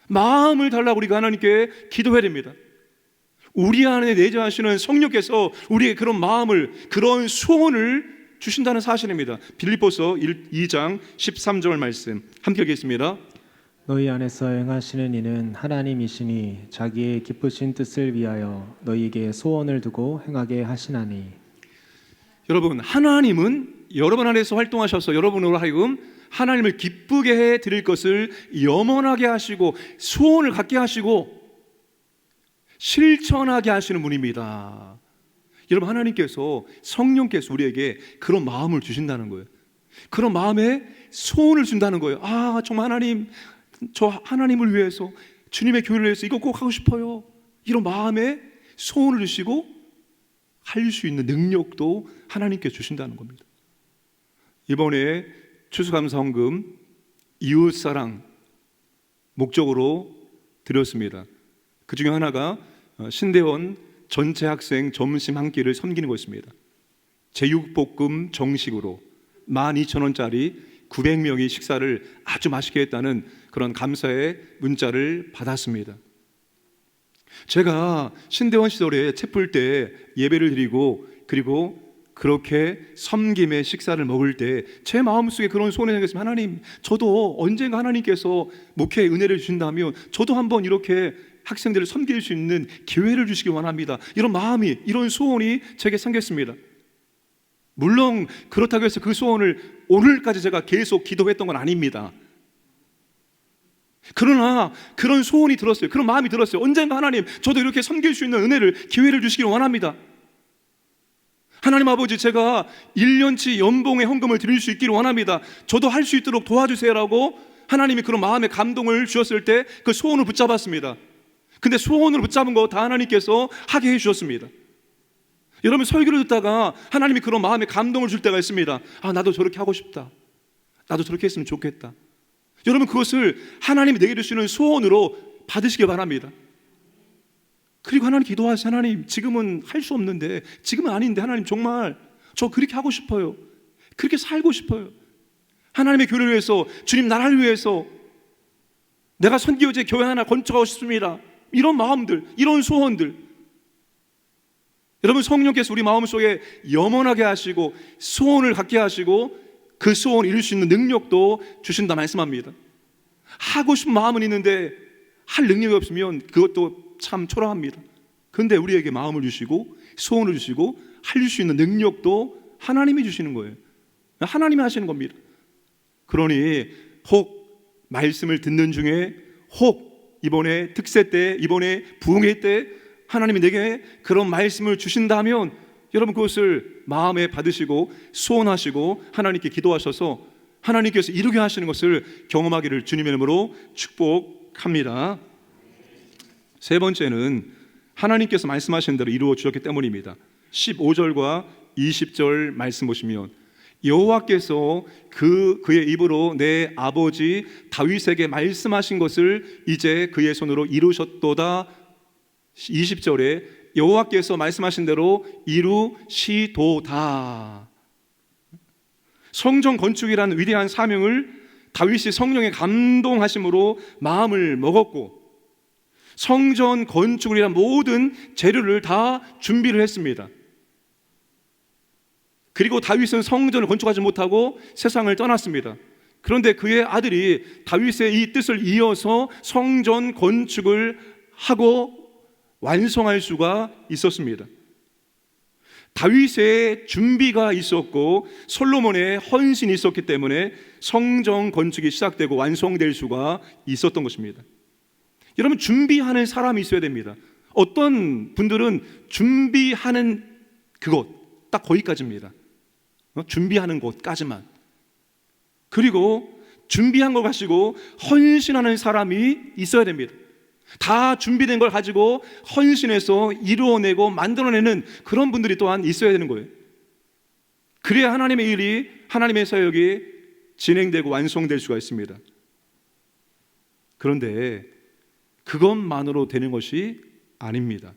마음을 달라고 우리가 하나님께 기도해야 됩니다. 우리 안에 내재하시는 성령께서 우리에게 그런 마음을, 그런 소원을 주신다는 사실입니다. 빌립보서 2장 13절 말씀 함께 읽겠습니다. 너희 안에서 행하시는 이는 하나님이시니 자기의 기쁘신 뜻을 위하여 너희에게 소원을 두고 행하게 하시나니. 여러분, 하나님은 여러분 안에서 활동하셔서 여러분으로 하여금 하나님을 기쁘게 해 드릴 것을 염원하게 하시고 소원을 갖게 하시고 실천하게 하시는 분입니다. 여러분, 하나님께서, 성령께서 우리에게 그런 마음을 주신다는 거예요. 그런 마음에 소원을 준다는 거예요. 정말 하나님, 저 하나님을 위해서, 주님의 교회를 위해서 이거 꼭 하고 싶어요. 이런 마음에 소원을 주시고 할 수 있는 능력도 하나님께 주신다는 겁니다. 이번에 추수감사 헌금 이웃사랑 목적으로 드렸습니다. 그 중에 하나가 신대원 전체 학생 점심 한 끼를 섬기는 것입니다. 제육볶음 정식으로 12,000원짜리 900명이 식사를 아주 맛있게 했다는 그런 감사의 문자를 받았습니다. 제가 신대원 시절에 채플 때 예배를 드리고 그리고 그렇게 섬김의 식사를 먹을 때 제 마음속에 그런 소원이 생겼습니다. 하나님, 저도 언젠가 하나님께서 목회의 은혜를 주신다면 저도 한번 이렇게 학생들을 섬길 수 있는 기회를 주시기 원합니다. 이런 마음이, 이런 소원이 제게 생겼습니다. 물론 그렇다고 해서 그 소원을 오늘까지 제가 계속 기도했던 건 아닙니다. 그러나 그런 소원이 들었어요. 그런 마음이 들었어요. 언젠가 하나님, 저도 이렇게 섬길 수 있는 은혜를, 기회를 주시길 원합니다. 하나님 아버지, 제가 1년치 연봉의 헌금을 드릴 수 있기를 원합니다. 저도 할 수 있도록 도와주세요라고 하나님이 그런 마음의 감동을 주셨을 때 그 소원을 붙잡았습니다. 근데 소원을 붙잡은 거 다 하나님께서 하게 해주셨습니다. 여러분, 설교를 듣다가 하나님이 그런 마음의 감동을 줄 때가 있습니다. 아, 나도 저렇게 하고 싶다. 나도 저렇게 했으면 좋겠다. 여러분, 그것을 하나님이 내게 주시는 소원으로 받으시기 바랍니다. 그리고 하나님 기도하세요. 하나님, 지금은 할 수 없는데, 지금은 아닌데, 하나님 정말 저 그렇게 하고 싶어요. 그렇게 살고 싶어요. 하나님의 교회를 위해서, 주님 나라를 위해서 내가 선교제 교회 하나 건축하고 싶습니다. 이런 마음들, 이런 소원들, 여러분, 성령께서 우리 마음속에 염원하게 하시고 소원을 갖게 하시고 그 소원을 이룰 수 있는 능력도 주신다 말씀합니다. 하고 싶은 마음은 있는데 할 능력이 없으면 그것도 참 초라합니다. 그런데 우리에게 마음을 주시고 소원을 주시고 할 수 있는 능력도 하나님이 주시는 거예요. 하나님이 하시는 겁니다. 그러니 혹 말씀을 듣는 중에, 혹 이번에 특세 때, 이번에 부흥회 때 하나님이 내게 그런 말씀을 주신다면 여러분, 그것을 마음에 받으시고 소원하시고 하나님께 기도하셔서 하나님께서 이루게 하시는 것을 경험하기를 주님의 이름으로 축복합니다. 세 번째는 하나님께서 말씀하신 대로 이루어 주셨기 때문입니다. 15절과 20절 말씀 보시면, 여호와께서 그의 입으로 내 아버지 다윗에게 말씀하신 것을 이제 그의 손으로 이루셨도다. 20절에 여호와께서 말씀하신 대로 이루시도다. 성전 건축이라는 위대한 사명을 다윗이 성령의 감동하심으로 마음을 먹었고, 성전 건축을 위한 모든 재료를 다 준비를 했습니다. 그리고 다윗은 성전을 건축하지 못하고 세상을 떠났습니다. 그런데 그의 아들이 다윗의 이 뜻을 이어서 성전 건축을 하고 완성할 수가 있었습니다. 다윗의 준비가 있었고 솔로몬의 헌신이 있었기 때문에 성전 건축이 시작되고 완성될 수가 있었던 것입니다. 여러분, 준비하는 사람이 있어야 됩니다. 어떤 분들은 준비하는 그것 딱 거기까지입니다. 준비하는 것까지만. 그리고 준비한 걸 가지고 헌신하는 사람이 있어야 됩니다. 다 준비된 걸 가지고 헌신해서 이루어내고 만들어내는 그런 분들이 또한 있어야 되는 거예요. 그래야 하나님의 일이, 하나님의 사역이 진행되고 완성될 수가 있습니다. 그런데 그것만으로 되는 것이 아닙니다.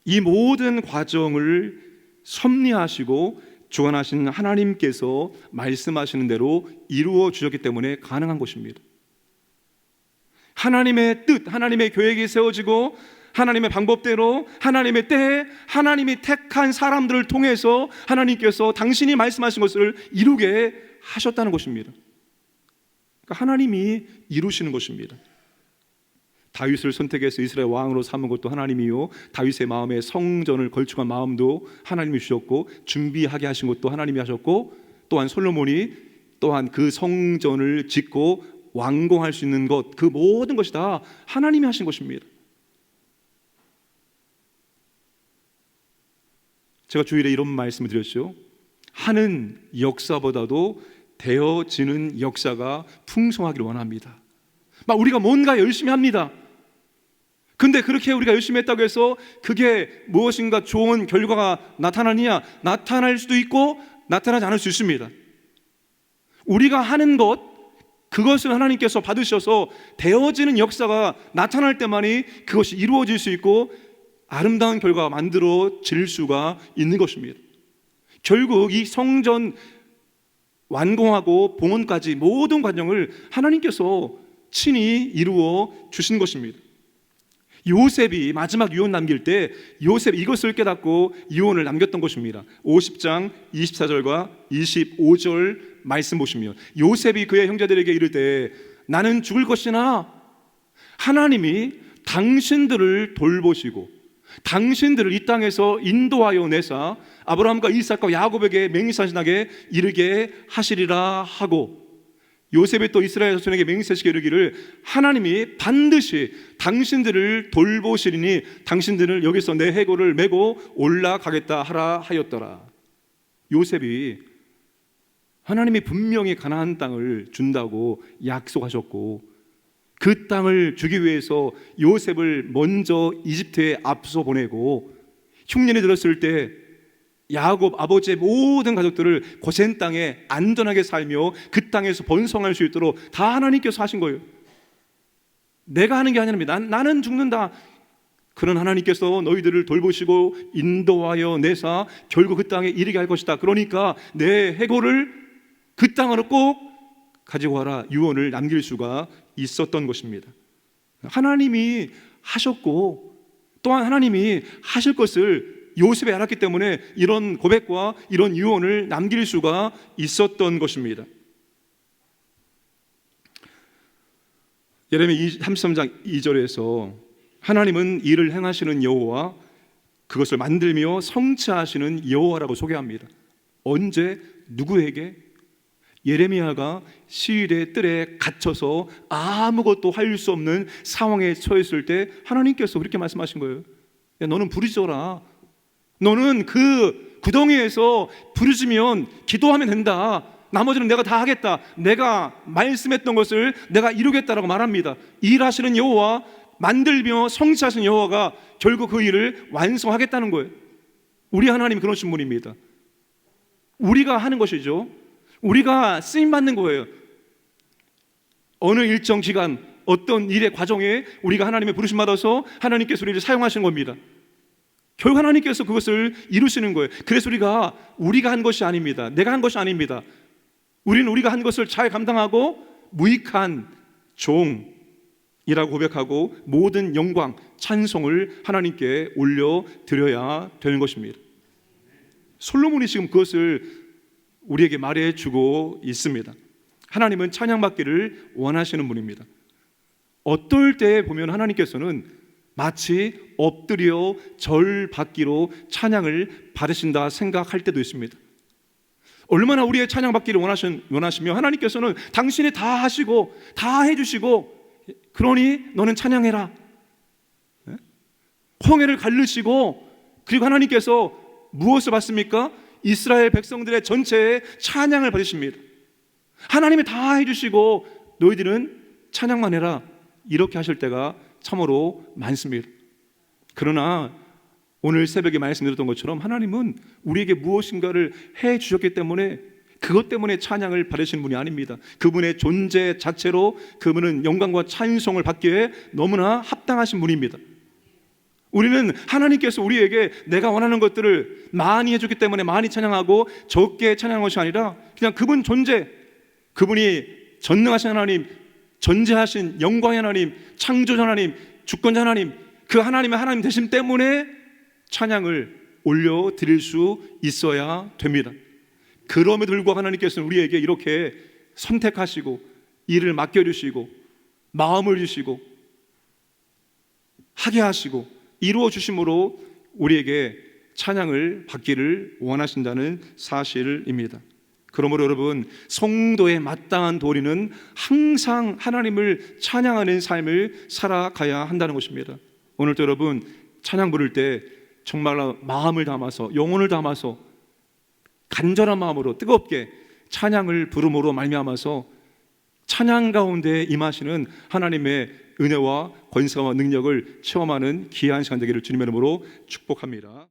이 모든 과정을 섭리하시고 주관하신 하나님께서 말씀하시는 대로 이루어 주셨기 때문에 가능한 것입니다. 하나님의 뜻, 하나님의 계획이 세워지고 하나님의 방법대로 하나님의 때에 하나님이 택한 사람들을 통해서 하나님께서 당신이 말씀하신 것을 이루게 하셨다는 것입니다. 그러니까 하나님이 이루시는 것입니다. 다윗을 선택해서 이스라엘 왕으로 삼은 것도 하나님이요, 다윗의 마음에 성전을 건축한 마음도 하나님이 주셨고, 준비하게 하신 것도 하나님이 하셨고, 또한 솔로몬이 또한 그 성전을 짓고 완공할 수 있는 것, 그 모든 것이 다 하나님이 하신 것입니다. 제가 주일에 이런 말씀을 드렸죠. 하는 역사보다도 되어지는 역사가 풍성하기를 원합니다. 막 우리가 뭔가 열심히 합니다. 근데 그렇게 우리가 열심히 했다고 해서 그게 무엇인가 좋은 결과가 나타나느냐? 나타날 수도 있고 나타나지 않을 수 있습니다. 우리가 하는 것, 그것을 하나님께서 받으셔서 되어지는 역사가 나타날 때만이 그것이 이루어질 수 있고 아름다운 결과가 만들어질 수가 있는 것입니다. 결국 이 성전 완공하고 봉헌까지 모든 과정을 하나님께서 친히 이루어 주신 것입니다. 요셉이 마지막 유언 남길 때 요셉 이것을 깨닫고 유언을 남겼던 것입니다. 50장 24절과 25절 말씀 보시면, 요셉이 그의 형제들에게 이를 때 나는 죽을 것이나 하나님이 당신들을 돌보시고 당신들을 이 땅에서 인도하여 내사 아브라함과 이삭과 야곱에게 맹세하신하게 이르게 하시리라 하고 요셉이 또 이스라엘 자손에게 맹세시켜 이르기를 하나님이 반드시 당신들을 돌보시리니 당신들을 여기서 내 해골을 메고 올라가겠다 하라 하였더라. 요셉이 하나님이 분명히 가나안 땅을 준다고 약속하셨고 그 땅을 주기 위해서 요셉을 먼저 이집트에 앞서 보내고 흉년이 들었을 때 야곱 아버지의 모든 가족들을 고센 땅에 안전하게 살며 그 땅에서 번성할 수 있도록 다 하나님께서 하신 거예요. 내가 하는 게 아닙니다. 나는 죽는다. 그런 하나님께서 너희들을 돌보시고 인도하여 내사 결국 그 땅에 이르게 할 것이다. 그러니까 내 해골을 그 땅으로 꼭 가지고 와라. 유언을 남길 수가 있었던 것입니다. 하나님이 하셨고 또한 하나님이 하실 것을 요셉이 알았기 때문에 이런 고백과 이런 유언을 남길 수가 있었던 것입니다. 예레미야 33장 2절에서 하나님은 일을 행하시는 여호와 그것을 만들며 성취하시는 여호와라고 소개합니다. 언제 누구에게? 예레미야가 시일의 뜰에 갇혀서 아무것도 할 수 없는 상황에 처했을 때 하나님께서 그렇게 말씀하신 거예요. 야, 너는 부르짖어라. 너는 그 구덩이에서 부르짖으면 기도하면 된다. 나머지는 내가 다 하겠다. 내가 말씀했던 것을 내가 이루겠다라고 말합니다. 일하시는 여호와, 만들며 성취하시는 여호와가 결국 그 일을 완성하겠다는 거예요. 우리 하나님이 그러신 분입니다. 우리가 하는 것이죠. 우리가 쓰임받는 거예요. 어느 일정 기간 어떤 일의 과정에 우리가 하나님의 부르심 받아서 하나님께서 우리를 사용하신 겁니다. 결국 하나님께서 그것을 이루시는 거예요. 그래서 우리가 한 것이 아닙니다. 내가 한 것이 아닙니다. 우리는 우리가 한 것을 잘 감당하고 무익한 종이라고 고백하고 모든 영광, 찬송을 하나님께 올려드려야 되는 것입니다. 솔로몬이 지금 그것을 우리에게 말해주고 있습니다. 하나님은 찬양받기를 원하시는 분입니다. 어떨 때 보면 하나님께서는 마치 엎드려 절 받기로 찬양을 받으신다 생각할 때도 있습니다. 얼마나 우리의 찬양받기를 원하시며 하나님께서는 당신이 다 하시고 다 해주시고 그러니 너는 찬양해라. 홍해를 가르시고 그리고 하나님께서 무엇을 받습니까? 이스라엘 백성들의 전체의 찬양을 받으십니다. 하나님이 다 해주시고 너희들은 찬양만 해라. 이렇게 하실 때가 참으로 많습니다. 그러나 오늘 새벽에 말씀드렸던 것처럼 하나님은 우리에게 무엇인가를 해주셨기 때문에 그것 때문에 찬양을 받으시는 분이 아닙니다. 그분의 존재 자체로 그분은 영광과 찬송을 받기에 너무나 합당하신 분입니다. 우리는 하나님께서 우리에게 내가 원하는 것들을 많이 해줬기 때문에 많이 찬양하고 적게 찬양한 것이 아니라 그냥 그분 존재, 그분이 전능하신 하나님, 전제하신 영광의 하나님, 창조자 하나님, 주권자 하나님, 그 하나님의 하나님 되심 때문에 찬양을 올려드릴 수 있어야 됩니다. 그럼에도 불구하고 하나님께서는 우리에게 이렇게 선택하시고 일을 맡겨주시고 마음을 주시고 하게 하시고 이루어 주심으로 우리에게 찬양을 받기를 원하신다는 사실입니다. 그러므로 여러분, 성도의 마땅한 도리는 항상 하나님을 찬양하는 삶을 살아가야 한다는 것입니다. 오늘도 여러분 찬양 부를 때 정말로 마음을 담아서 영혼을 담아서 간절한 마음으로 뜨겁게 찬양을 부름으로 말미암아서 찬양 가운데 임하시는 하나님의 은혜와 권세와 능력을 체험하는 귀한 시간 되기를 주님의 이름으로 축복합니다.